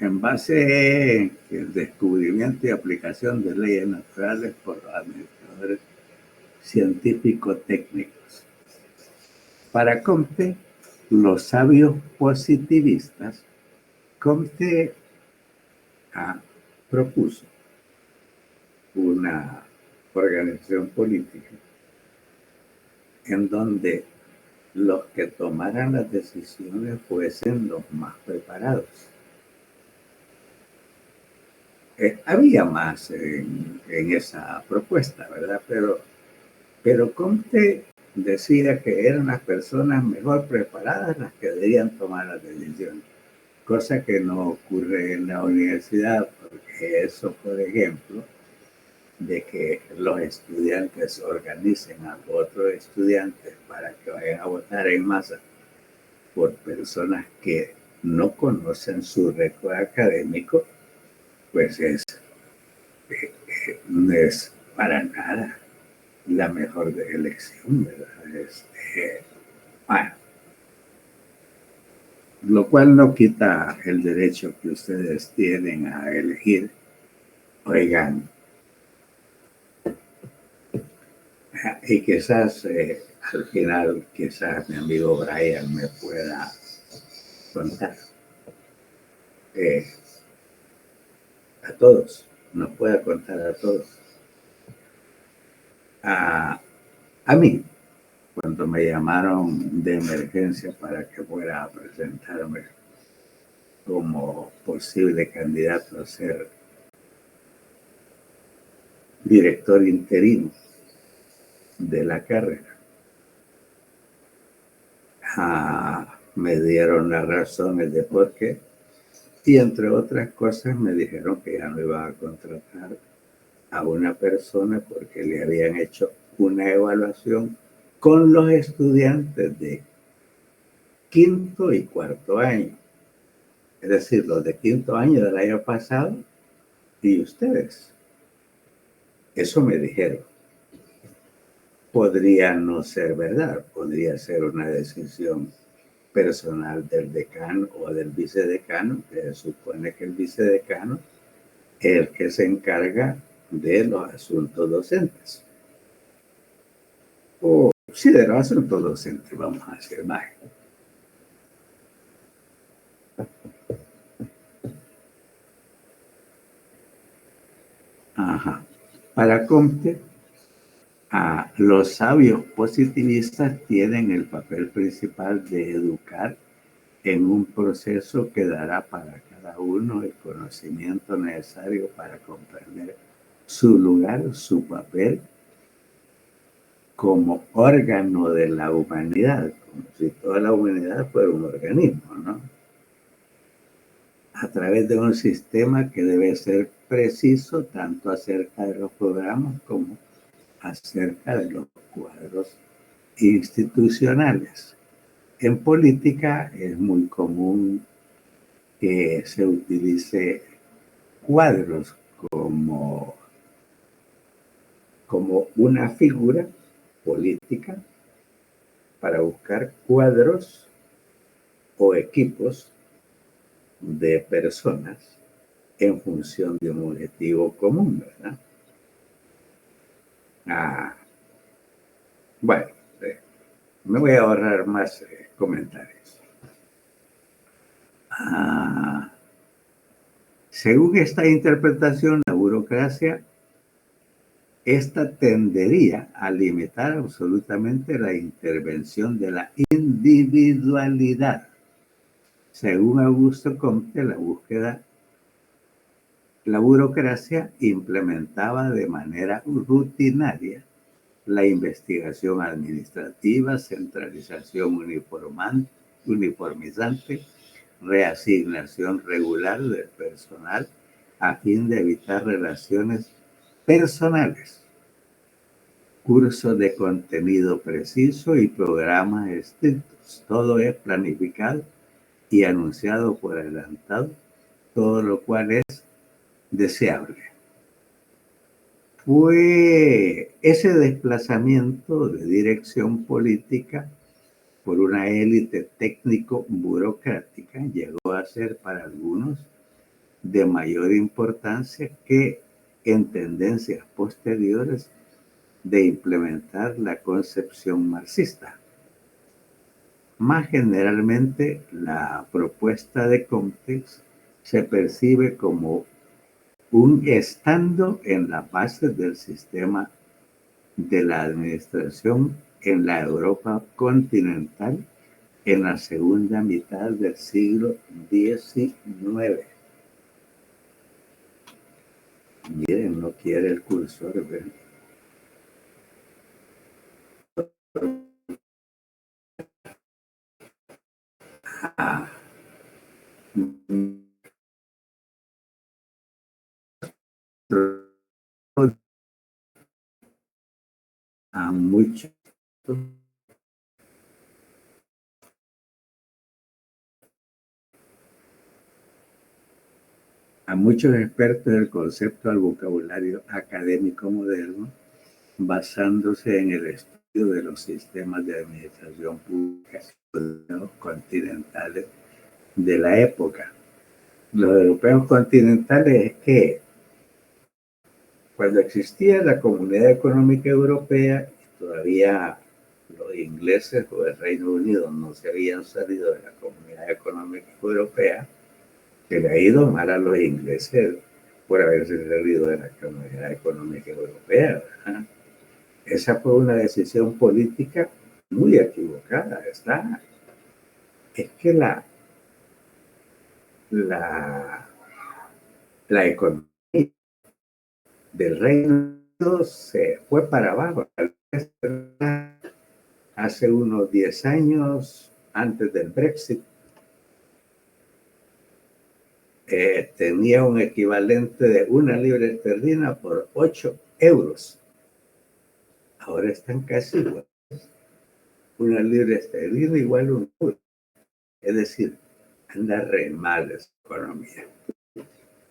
en base al descubrimiento y aplicación de leyes naturales por los administradores científico-técnicos. Para Comte, los sabios positivistas, Comte propuso una organización política en donde los que tomaran las decisiones fuesen los más preparados. Había más en esa propuesta, ¿verdad? Pero Comte decía que eran las personas mejor preparadas las que debían tomar las decisiones, cosa que no ocurre en la universidad, porque eso, por ejemplo, de que los estudiantes organicen a otros estudiantes para que vayan a votar en masa por personas que no conocen su récord académico, pues no es para nada la mejor elección, ¿verdad? Bueno, lo cual no quita el derecho que ustedes tienen a elegir. Oigan, y quizás al final, quizás mi amigo Brian me pueda contar a todos, nos pueda contar a todos. A mí, cuando me llamaron de emergencia para que fuera a presentarme como posible candidato a ser director interino de la carrera, me dieron las razones de por qué, y entre otras cosas me dijeron que ya no iban a contratar a una persona porque le habían hecho una evaluación con los estudiantes de quinto y cuarto año, es decir, los de quinto año del año pasado y ustedes. Eso me dijeron. Podría no ser verdad, podría ser una decisión personal del decano o del vicedecano, que se supone que el vicedecano es el que se encarga de los asuntos docentes. O sí, de los asuntos docentes, vamos a decir más. Ajá. Para Comte, los sabios positivistas tienen el papel principal de educar en un proceso que dará para cada uno el conocimiento necesario para comprender su lugar, su papel como órgano de la humanidad, como si toda la humanidad fuera un organismo, ¿no? A través de un sistema que debe ser preciso tanto acerca de los programas como acerca de los cuadros institucionales. En política es muy común que se utilice cuadros como una figura política para buscar cuadros o equipos de personas en función de un objetivo común, ¿verdad? Bueno, me voy a ahorrar más comentarios. Según esta interpretación, la burocracia, esta tendería a limitar absolutamente la intervención de la individualidad. Según Augusto Comte, la búsqueda La burocracia implementaba de manera rutinaria la investigación administrativa, centralización uniformizante, reasignación regular del personal a fin de evitar relaciones personales, cursos de contenido preciso y programas estrictos. Todo es planificado y anunciado por adelantado, todo lo cual es deseable. Fue ese desplazamiento de dirección política por una élite técnico-burocrática llegó a ser para algunos de mayor importancia que en tendencias posteriores de implementar la concepción marxista. Más generalmente, la propuesta de Comtes se percibe como un estando en la base del sistema de la administración en la Europa continental en la segunda mitad del siglo XIX. Miren, no quiere el cursor ver. Ah, a muchos expertos del concepto al vocabulario académico moderno, basándose en el estudio de los sistemas de administración pública continentales de la época. Los europeos continentales es que cuando existía la Comunidad Económica Europea, todavía los ingleses o el Reino Unido no se habían salido de la Comunidad Económica Europea, que le ha ido mal a los ingleses por haberse salido de la Comunidad Económica Europea, ¿verdad? Esa fue una decisión política muy equivocada. Es que la economía del Reino Unido se fue para abajo. Hace unos 10 años, antes del Brexit, tenía un equivalente de 1 libra esterlina por 8 euros. Ahora están casi igual. 1 libra esterlina igual a un euro. Es decir, anda re mal esa economía.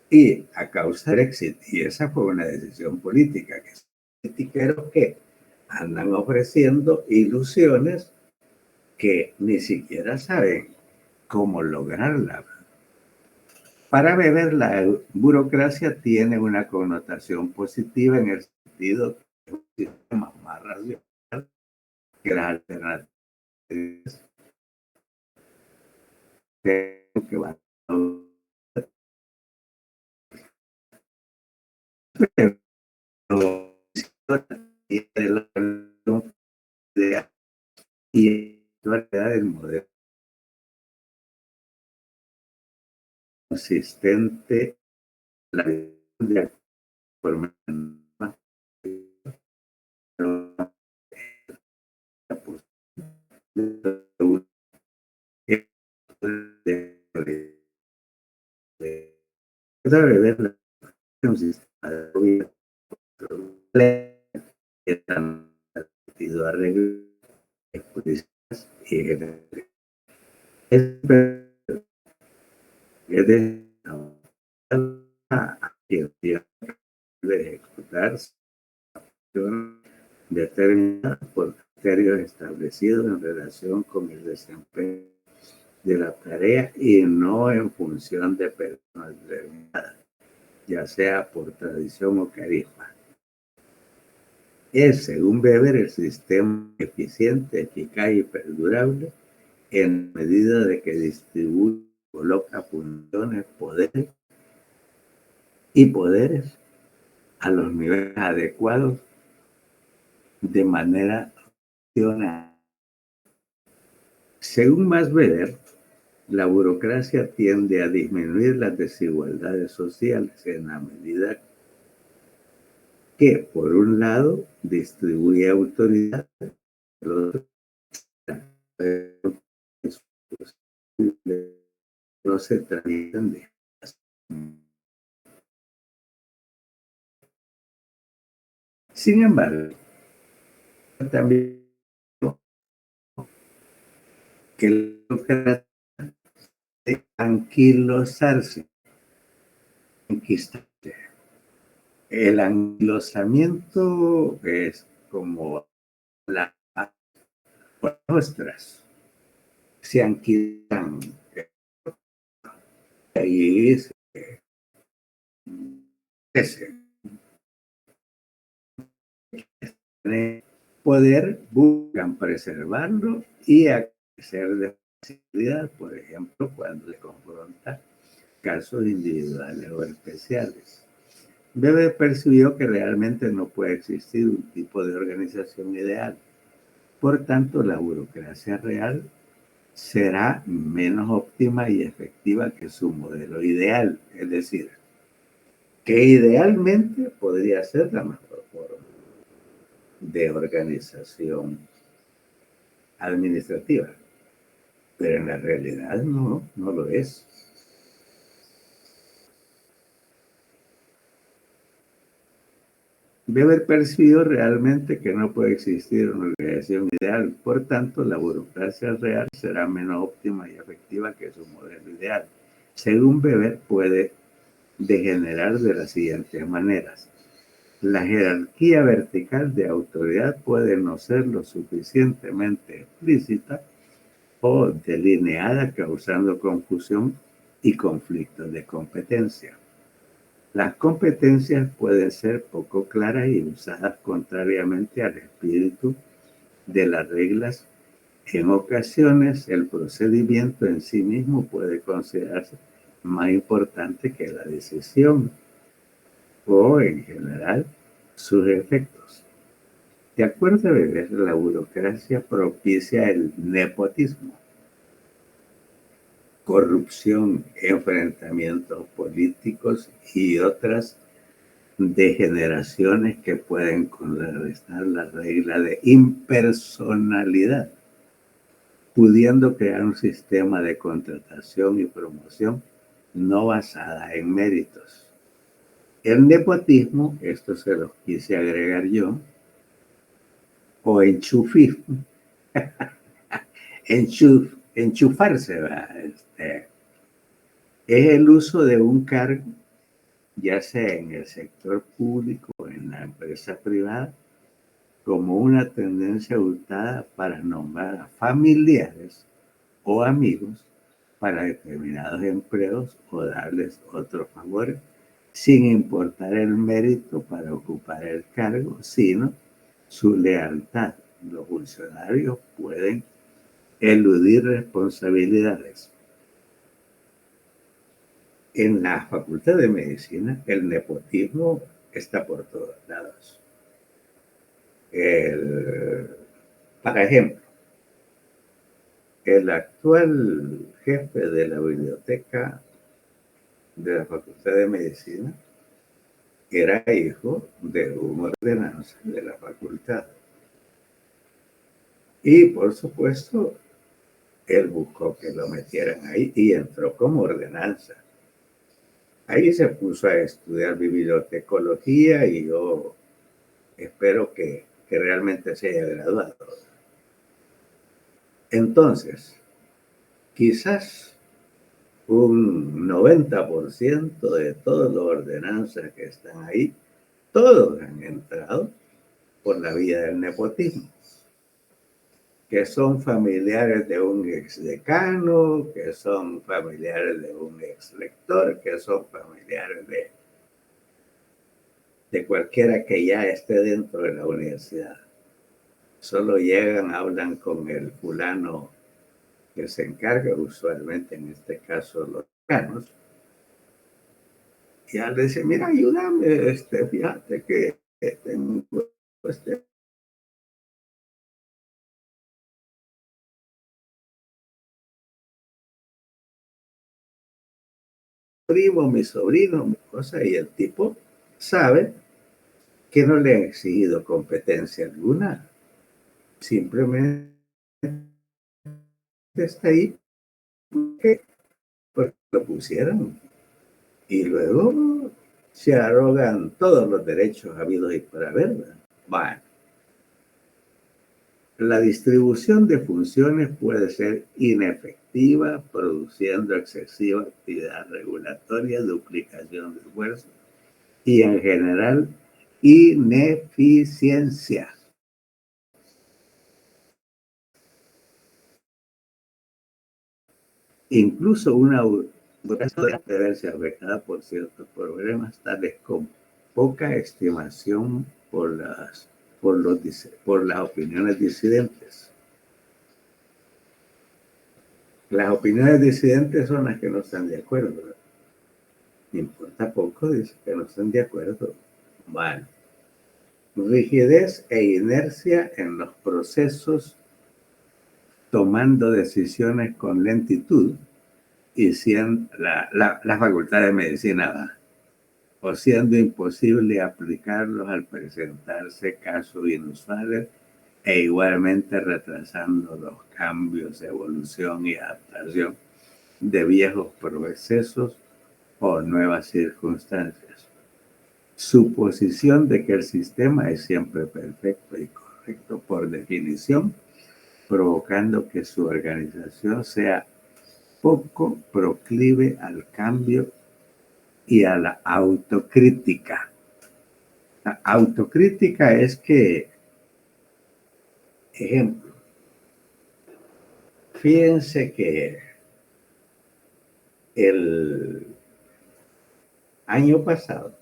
Y a causa del Brexit, y esa fue una decisión política, que son politiqueros que andan ofreciendo ilusiones que ni siquiera saben cómo lograrla. Para Weber, la burocracia tiene una connotación positiva en el sentido que es un sistema más racional que las alternativas que van y la del modelo consistente la forma debe ver un sistema de gobierno que tan sentido arreglo y es de ejecutarse determinada por criterios establecidos en relación con el desempeño de la tarea y no en función de personas determinadas, ya sea por tradición o carisma. Es, según Weber, el sistema eficiente, eficaz y perdurable en medida de que distribuye, coloca funciones, poderes a los niveles adecuados de manera racional. Según Max Weber, La burocracia tiende a disminuir las desigualdades sociales en la medida que, por un lado, distribuye autoridad, por otro, no se tramitan de. Sin embargo, también que logra anquilosarse, conquistarse. El anquilosamiento es como las nuestras se anquilan y ese poder buscan preservarlo y hacer de facilidad, por ejemplo, cuando se confronta casos individuales o especiales. Weber percibió que realmente no puede existir un tipo de organización ideal. Por tanto, la burocracia real será menos óptima y efectiva que su modelo ideal, es decir, que idealmente podría ser la mejor forma de organización administrativa, pero en la realidad no lo es. Weber percibió realmente que no puede existir una organización ideal, por tanto, la burocracia real será menos óptima y efectiva que su modelo ideal. Según Weber, puede degenerar de las siguientes maneras. La jerarquía vertical de autoridad puede no ser lo suficientemente explícita o delineada, causando confusión y conflictos de competencia. Las competencias pueden ser poco claras y usadas contrariamente al espíritu de las reglas. En ocasiones, el procedimiento en sí mismo puede considerarse más importante que la decisión o, en general, sus efectos. De acuerdo a Weber, la burocracia propicia el nepotismo, corrupción, enfrentamientos políticos y otras degeneraciones que pueden contrarrestar la regla de impersonalidad, pudiendo crear un sistema de contratación y promoción no basada en méritos. El nepotismo, esto se lo quise agregar yo, o enchufismo, enchufarse, es el uso de un cargo, ya sea en el sector público o en la empresa privada, como una tendencia adoptada para nombrar a familiares o amigos para determinados empleos o darles otros favores, sin importar el mérito para ocupar el cargo, sino su lealtad. Los funcionarios pueden eludir responsabilidades. En la Facultad de Medicina, el nepotismo está por todos lados. Por ejemplo, el actual jefe de la biblioteca de la Facultad de Medicina era hijo de un ordenanza de la facultad. Y por supuesto, él buscó que lo metieran ahí y entró como ordenanza. Ahí se puso a estudiar bibliotecología y yo espero que realmente se haya graduado. Entonces, quizás un 90% de todas las ordenanzas que están ahí, todos han entrado por la vía del nepotismo, que son familiares de un exdecano, que son familiares de un exrector, que son familiares de cualquiera que ya esté dentro de la universidad. Solo llegan, hablan con el fulano que se encarga, usualmente en este caso los decanos, y al decir, mira, ayúdame, fíjate que tengo este primo, mi sobrino, mi cosa, y el tipo sabe que no le han exigido competencia alguna, simplemente está ahí porque lo pusieron. Y luego se arrogan todos los derechos habidos y por haber. Bueno, la distribución de funciones puede ser inefectiva, produciendo excesiva actividad regulatoria, duplicación de esfuerzos y en general ineficiencia. Incluso una burocracia debe verse afectada por ciertos problemas tales como poca estimación por las opiniones disidentes. Las opiniones disidentes son las que no están de acuerdo. No importa poco, dice que no están de acuerdo. Bueno, rigidez e inercia en los procesos, tomando decisiones con lentitud y siendo la facultad de medicina, ¿va? O siendo imposible aplicarlos al presentarse casos inusuales e igualmente retrasando los cambios, evolución y adaptación de viejos procesos o nuevas circunstancias. Suposición de que el sistema es siempre perfecto y correcto por definición, provocando que su organización sea poco proclive al cambio y a la autocrítica. La autocrítica es que, ejemplo, fíjense que el año pasado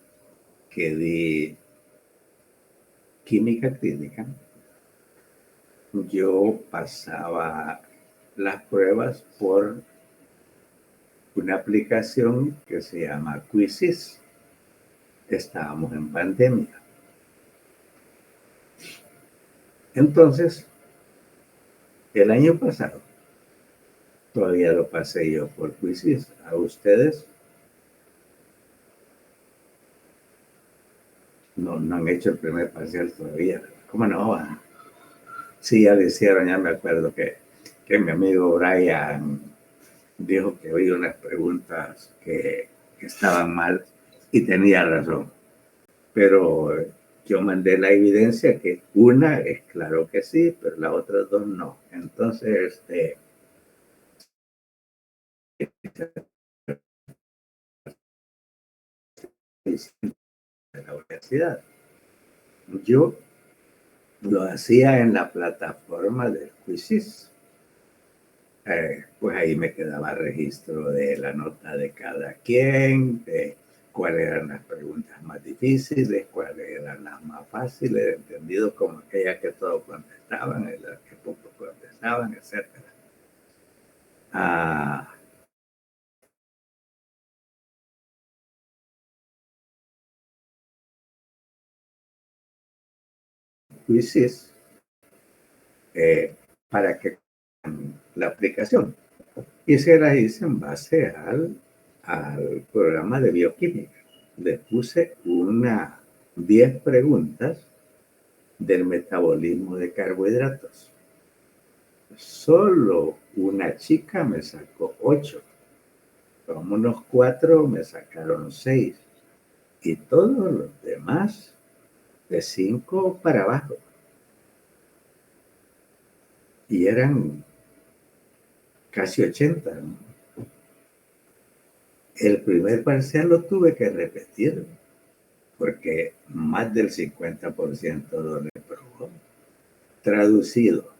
que di química clínica, yo pasaba las pruebas por una aplicación que se llama Quizzes. Estábamos en pandemia. Entonces, el año pasado, todavía lo pasé yo por Quizzes. A ustedes no han hecho el primer parcial todavía. ¿Cómo no? Sí, ya lo hicieron, ya me acuerdo que mi amigo Brian dijo que oí unas preguntas que estaban mal y tenía razón. Pero yo mandé la evidencia que una es claro que sí, pero las otras dos no. Entonces, de la universidad. Yo lo hacía en la plataforma del Quizzes. Pues ahí me quedaba registro de la nota de cada quien, de cuáles eran las preguntas más difíciles, cuáles eran las más fáciles, entendido como aquellas que todos contestaban, las que pocos contestaban, etc. Ah, Quizzes, para que la aplicación y se la hice en base al programa de bioquímica. Le puse 10 preguntas del metabolismo de carbohidratos. Solo una chica me sacó 8, como unos 4 me sacaron 6 y todos los demás de 5 para abajo. Y eran casi 80, ¿no? El primer parcial lo tuve que repetir porque más del 50% lo reprobó. Traducido,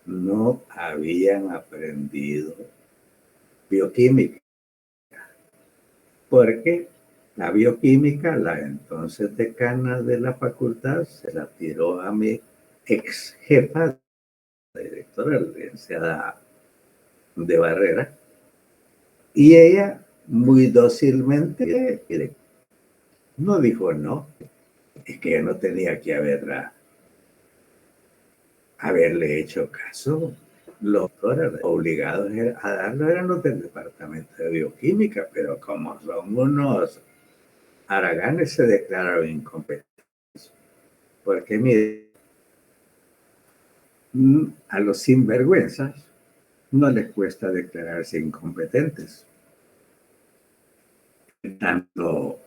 no habían aprendido bioquímica, porque la bioquímica, la entonces decana de la facultad, se la tiró a mi ex jefa, la directora, la licenciada de Barrera, y ella muy dócilmente no dijo no, es que ella no tenía que haberle hecho caso. los doctores obligados a darlo eran los del departamento de bioquímica, pero como son unos haraganes, se declararon incompetentes. Porque mire, a los sinvergüenzas no les cuesta declararse incompetentes. Tanto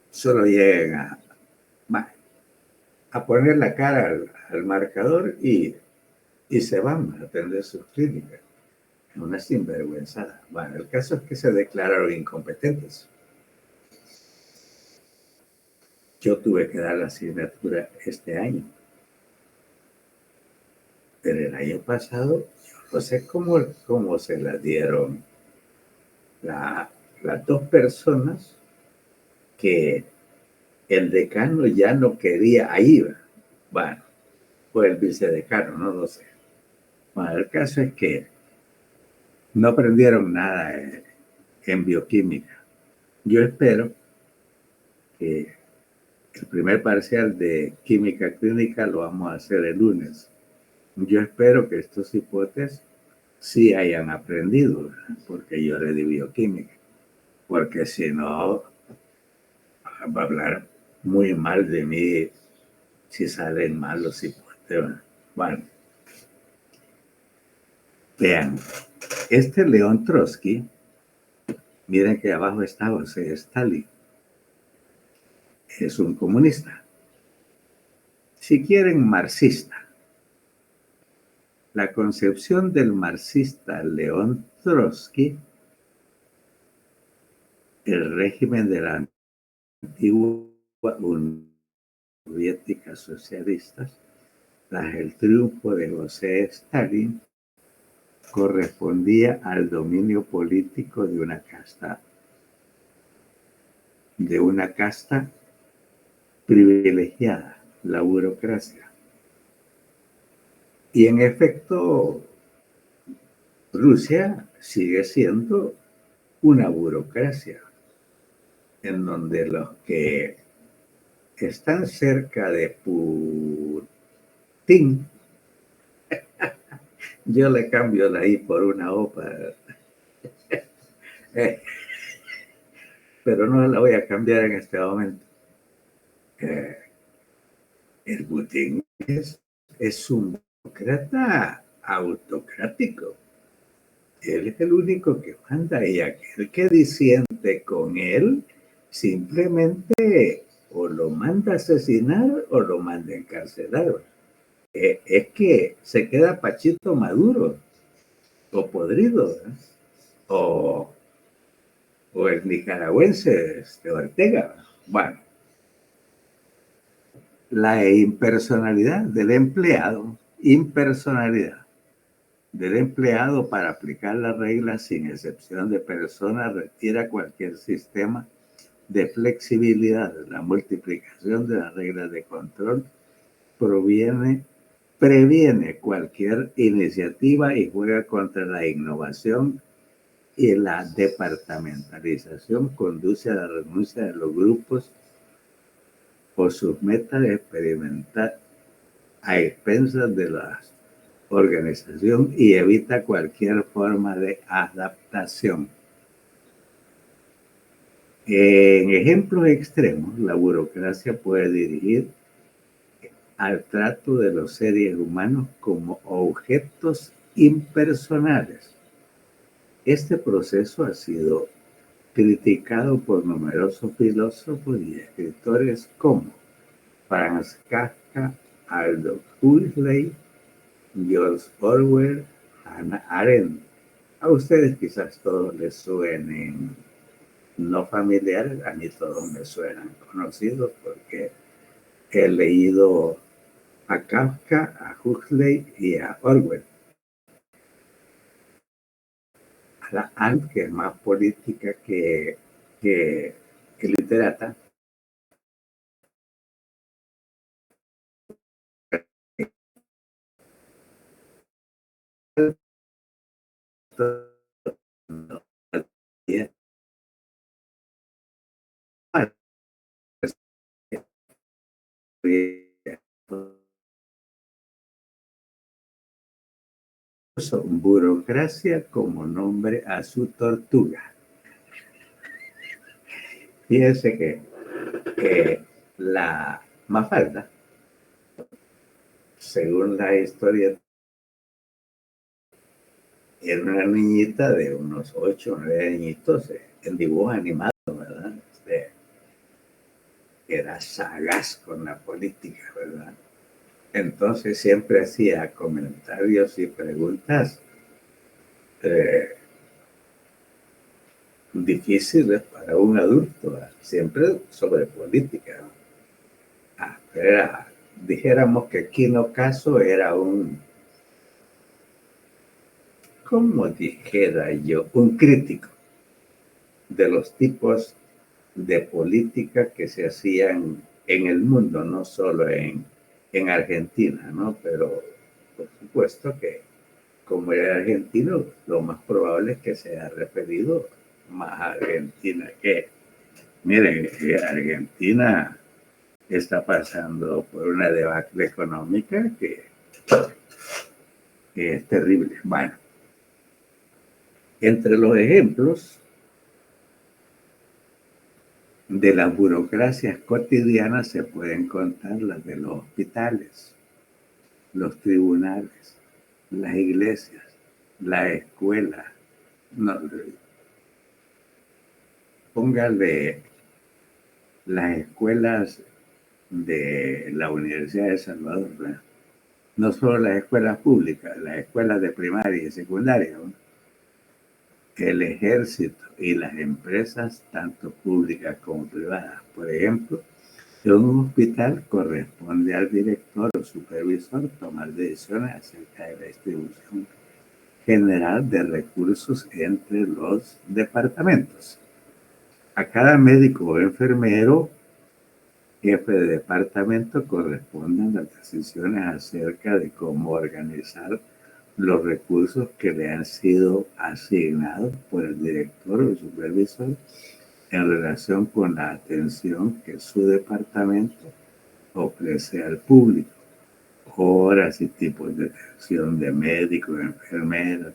solo llegan a poner la cara al marcador y se van a atender sus clínicas. Una sinvergüenzada. Bueno, el caso es que se declararon incompetentes. Yo tuve que dar la asignatura este año. Pero el año pasado, yo no sé cómo se la dieron las dos personas que el decano ya no quería ir. Bueno, o el vicedecano, no lo sé. Bueno, el caso es que no aprendieron nada en bioquímica. Yo espero que el primer parcial de química clínica lo vamos a hacer el lunes. Yo espero que estos hipótesis sí hayan aprendido, ¿verdad? Porque yo le di bioquímica. Porque si no, va a hablar muy mal de mí si salen mal los hipótesis. Bueno, vean, este León Trotsky, miren que abajo está José Stalin, es un comunista. Si quieren, marxista. La concepción del marxista León Trotsky, el régimen de la antigua Unión Soviética socialista, tras el triunfo de José Stalin, correspondía al dominio político de una casta privilegiada, la burocracia. Y en efecto, Rusia sigue siendo una burocracia en donde los que están cerca de Putin, yo le cambio la I por una O pero no la voy a cambiar en este momento. El Putin es un burócrata autocrático. Él es el único que manda y aquel que disiente con él simplemente o lo manda a asesinar o lo manda a encarcelar. Es que se queda Pachito Maduro o podrido, ¿eh? o, o el nicaragüense Ortega. Bueno, la impersonalidad del empleado para aplicar las reglas sin excepción de persona retira cualquier sistema de flexibilidad. La multiplicación de las reglas de control previene cualquier iniciativa y juega contra la innovación, y la departamentalización conduce a la renuncia de los grupos por sus metas de experimentar a expensas de la organización y evita cualquier forma de adaptación. En ejemplos extremos, la burocracia puede dirigir al trato de los seres humanos como objetos impersonales. Este proceso ha sido criticado por numerosos filósofos y escritores como Franz Kafka, Aldous Huxley, George Orwell, Hannah Arendt. A ustedes quizás todos les suenen no familiares, a mí todos me suenan conocidos porque he leído a Kafka, a Huxley y a Orwell. A la Arendt, que es más política que literata, burocracia como nombre a su tortuga. Fíjense que la Mafalda, según la historia, era una niñita de unos 8 o 9 añitos en dibujo animado, ¿verdad? Era sagaz con la política, ¿verdad? Entonces siempre hacía comentarios y preguntas difíciles para un adulto, siempre sobre política. Dijéramos que Quino Caso era como dijera yo, un crítico de los tipos de política que se hacían en el mundo, no solo en Argentina, ¿no? Pero por supuesto que como era argentino, lo más probable es que se haya referido más a Argentina que, miren, Argentina está pasando por una debacle económica que es terrible. Bueno, entre los ejemplos de las burocracias cotidianas se pueden contar las de los hospitales, los tribunales, las iglesias, la escuela. No, póngale las escuelas de la Universidad de Salvador, ¿verdad? No solo las escuelas públicas, las escuelas de primaria y secundaria, ¿no? El ejército y las empresas, tanto públicas como privadas. Por ejemplo, en un hospital corresponde al director o supervisor tomar decisiones acerca de la distribución general de recursos entre los departamentos. A cada médico o enfermero, jefe de departamento, corresponden las decisiones acerca de cómo organizar los recursos que le han sido asignados por el director o el supervisor en relación con la atención que su departamento ofrece al público, horas y tipos de atención de médicos, enfermeras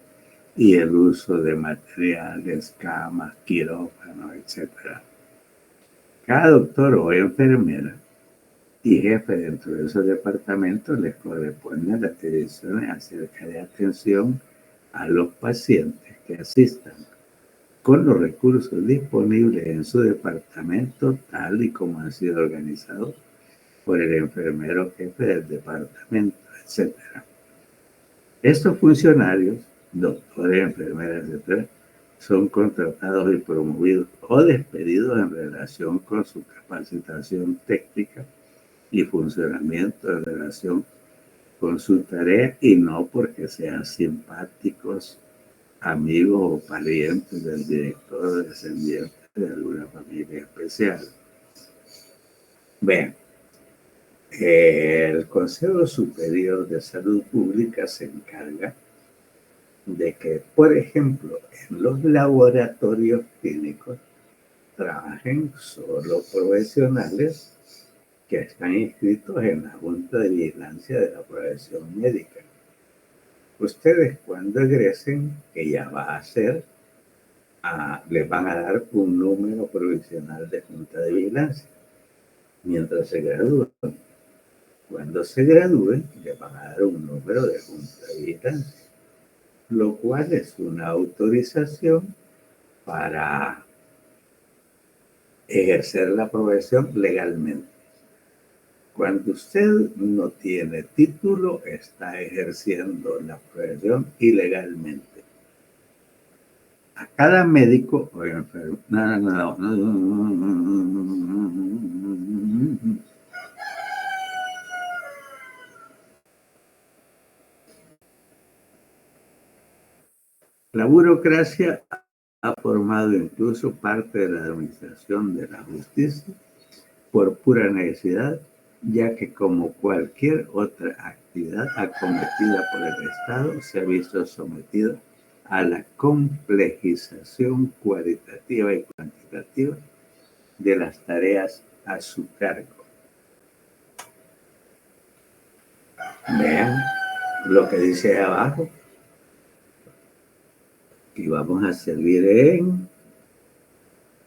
y el uso de materiales, camas, quirófanos, etc. Cada doctor o enfermera y jefe dentro de esos departamentos les corresponden las decisiones acerca de atención a los pacientes que asistan con los recursos disponibles en su departamento, tal y como han sido organizados por el enfermero jefe del departamento, etc. Estos funcionarios, doctores, enfermeras, etc., son contratados y promovidos o despedidos en relación con su capacitación técnica y funcionamiento en relación con su tarea y no porque sean simpáticos, amigos o parientes del director o descendientes de alguna familia especial. Bien, el Consejo Superior de Salud Pública se encarga de que, por ejemplo, en los laboratorios clínicos trabajen solo profesionales que están inscritos en la Junta de Vigilancia de la Profesión Médica. Ustedes cuando egresen, que ya va a ser, les van a dar un número provisional de Junta de Vigilancia mientras se gradúen. Cuando se gradúen, les van a dar un número de Junta de Vigilancia, lo cual es una autorización para ejercer la profesión legalmente. Cuando usted no tiene título, está ejerciendo la profesión ilegalmente. A cada médico o enfermo. No. La burocracia ha formado incluso parte de la administración de la justicia por pura necesidad, ya que como cualquier otra actividad acometida por el Estado, se ha visto sometida a la complejización cualitativa y cuantitativa de las tareas a su cargo. Vean lo que dice abajo. y vamos a servir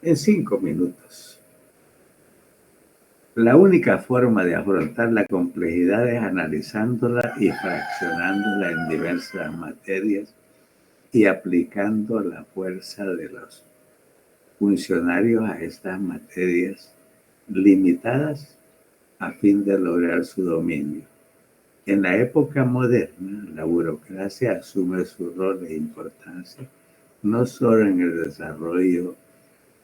en 5 minutos. La única forma de afrontar la complejidad es analizándola y fraccionándola en diversas materias y aplicando la fuerza de los funcionarios a estas materias limitadas a fin de lograr su dominio. En la época moderna, la burocracia asume su rol e importancia no solo en el desarrollo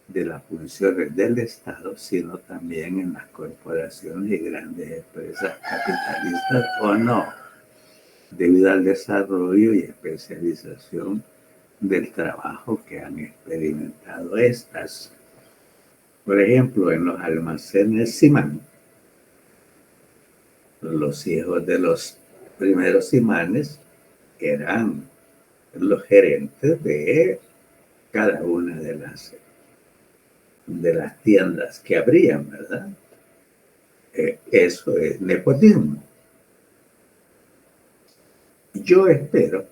de las funciones del Estado, sino también en las corporaciones y grandes empresas capitalistas o no, debido al desarrollo y especialización del trabajo que han experimentado estas. Por ejemplo, en los almacenes Simán, los hijos de los primeros imanes eran los gerentes de cada una de las tiendas que abrían, ¿verdad? Eso es nepotismo. Yo espero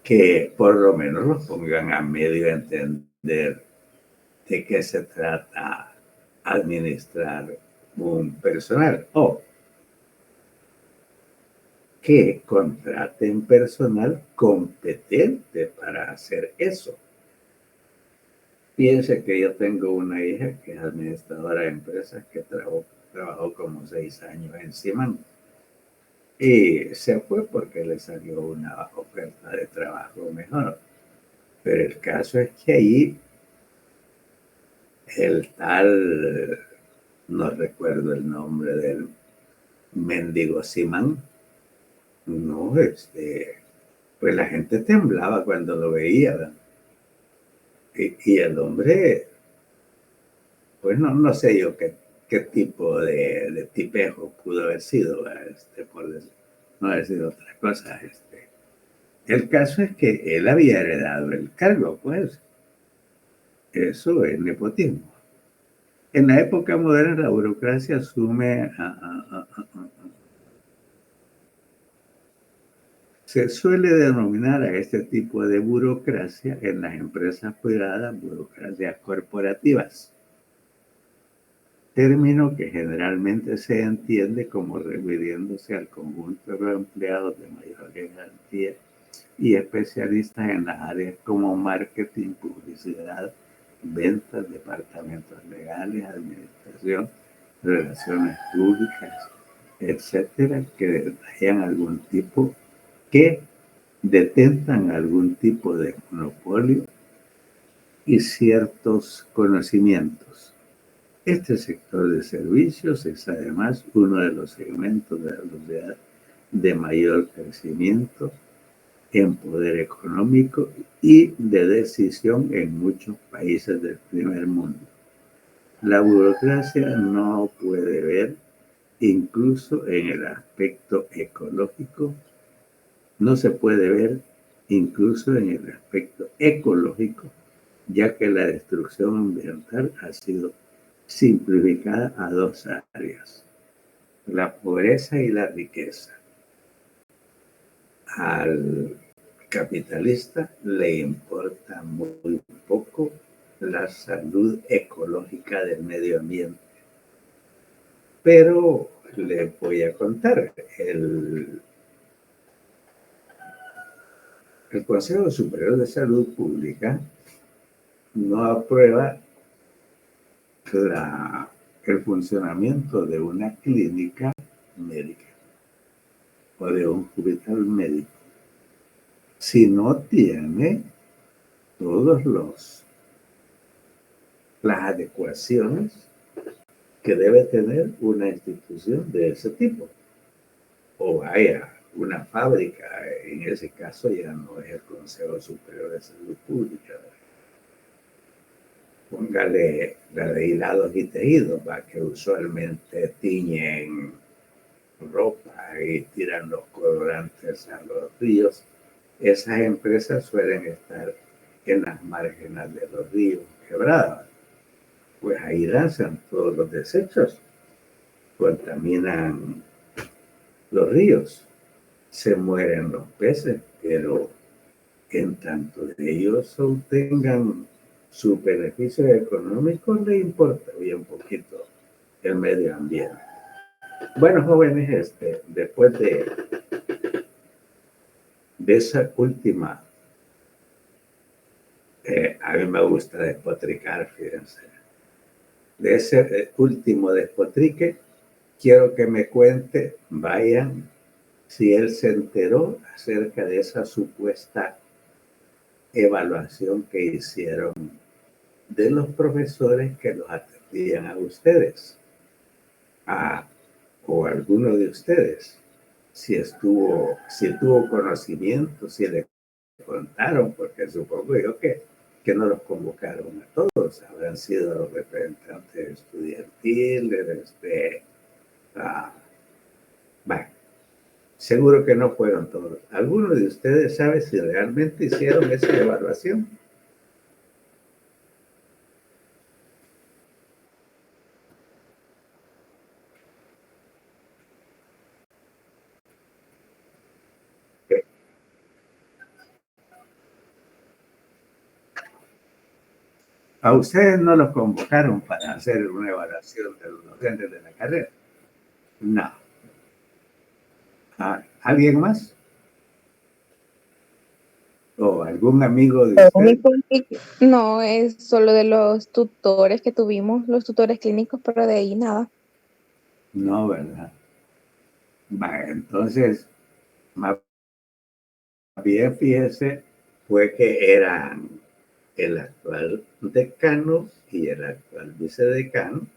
que por lo menos los pongan a medio entender de qué se trata administrar un personal o que contraten personal competente para hacer eso. Piense que yo tengo una hija que es administradora de empresas que trabajó como 6 años en Simán y se fue porque le salió una oferta de trabajo mejor. Pero el caso es que ahí el tal, no recuerdo el nombre del mendigo Simán, no, pues la gente temblaba cuando lo veía, ¿verdad? Y el hombre, pues no sé yo qué tipo de tipejo pudo haber sido, por no haber sido otra cosa. El caso es que él había heredado el cargo, pues eso es nepotismo. En la época moderna la burocracia asume se suele denominar a este tipo de burocracia en las empresas privadas burocracias corporativas, término que generalmente se entiende como refiriéndose al conjunto de los empleados de mayor jerarquía y especialistas en las áreas como marketing, publicidad, ventas, departamentos legales, administración, relaciones públicas, etcétera, que detentan algún tipo de monopolio y ciertos conocimientos. Este sector de servicios es además uno de los segmentos de la sociedad de mayor crecimiento en poder económico y de decisión en muchos países del primer mundo. La burocracia no puede ver, incluso en el aspecto ecológico, no se puede ver incluso en el aspecto ecológico, ya que la destrucción ambiental ha sido simplificada a 2 áreas, la pobreza y la riqueza. Al capitalista le importa muy poco la salud ecológica del medio ambiente. Pero le voy a contar, el Consejo Superior de Salud Pública no aprueba el funcionamiento de una clínica médica o de un hospital médico si no tiene todas las adecuaciones que debe tener una institución de ese tipo. O vaya, una fábrica, en ese caso ya no es el Consejo Superior de Salud Pública. Póngale la de hilados y tejidos, que usualmente tiñen ropa y tiran los colorantes a los ríos. Esas empresas suelen estar en las márgenes de los ríos quebrados. Pues ahí lanzan todos los desechos, contaminan los ríos, se mueren los peces, pero en tanto ellos obtengan sus beneficios económicos, le importa bien poquito el medio ambiente. Bueno, jóvenes, después de esa última, a mí me gusta despotricar, fíjense, de ese último despotrique, quiero que me cuente, vayan, si él se enteró acerca de esa supuesta evaluación que hicieron de los profesores que los atendían a ustedes, o alguno de ustedes, si tuvo conocimiento, si le contaron, porque supongo yo que no los convocaron a todos, habrán sido los representantes estudiantiles, bueno, seguro que no fueron todos. ¿Alguno de ustedes sabe si realmente hicieron esa evaluación? A ustedes no los convocaron para hacer una evaluación de los docentes de la carrera. No. ¿Alguien más? ¿O algún amigo de ustedes? No, es solo de los tutores que tuvimos, los tutores clínicos, pero de ahí nada. No, ¿verdad? Entonces, más bien fíjese, fue que eran el actual decano y el actual vicedecano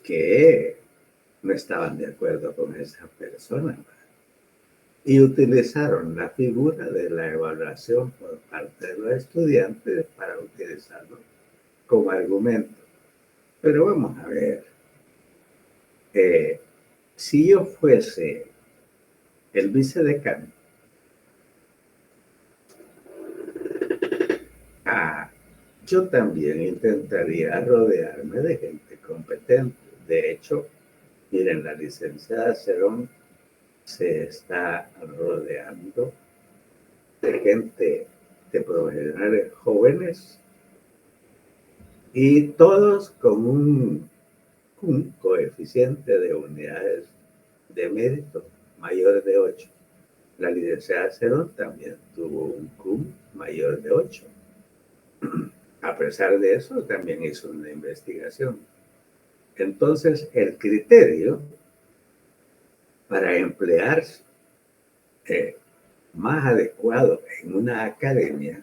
que no estaban de acuerdo con esa persona y utilizaron la figura de la evaluación por parte de los estudiantes para utilizarlo como argumento. Pero vamos a ver, si yo fuese el vicedecano, yo también intentaría rodearme de gente competente. De hecho, miren, la licenciada Cerón se está rodeando de gente, de profesionales jóvenes y todos con un coeficiente de unidades de mérito mayor de 8. La licenciada Cerón también tuvo un cum mayor de 8. A pesar de eso, también hizo una investigación. Entonces, el criterio para emplear más adecuado en una academia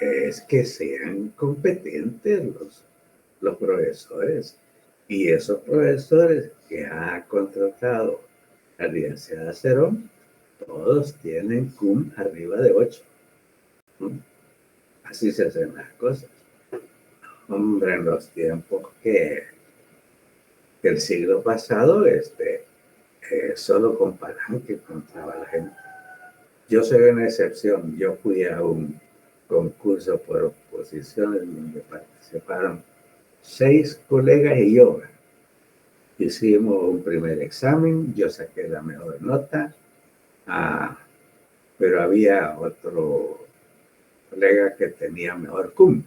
es que sean competentes los profesores. Y esos profesores que ha contratado la licenciada Cerón, todos tienen cum arriba de 8. Así se hacen las cosas. Hombre, en los tiempos que el siglo pasado, solo con palanque contaba la gente. Yo soy una excepción. Yo fui a un concurso por oposiciones donde participaron 6 colegas y yo. Hicimos un primer examen, yo saqué la mejor nota, pero había otro colega que tenía mejor cum.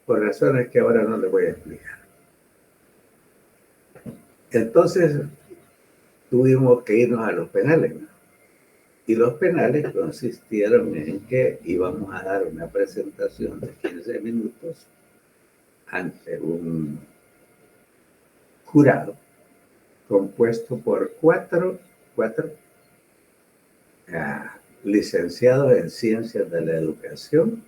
Por razones que ahora no les voy a explicar. Entonces tuvimos que irnos a los penales, ¿no? Y los penales consistieron en que íbamos a dar una presentación de 15 minutos ante un jurado compuesto por cuatro licenciados en Ciencias de la Educación,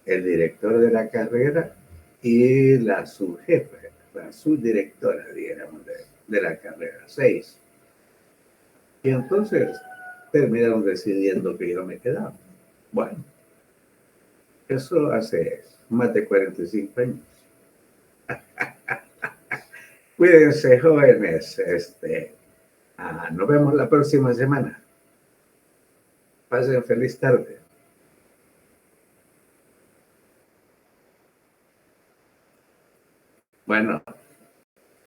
el director de la carrera y la subjefe, la subdirectora, digamos, de la carrera, 6. Y entonces terminaron decidiendo que yo me quedaba. Bueno, eso hace más de 45 años. Cuídense, jóvenes. Nos vemos la próxima semana. Pasen feliz tarde. Bueno.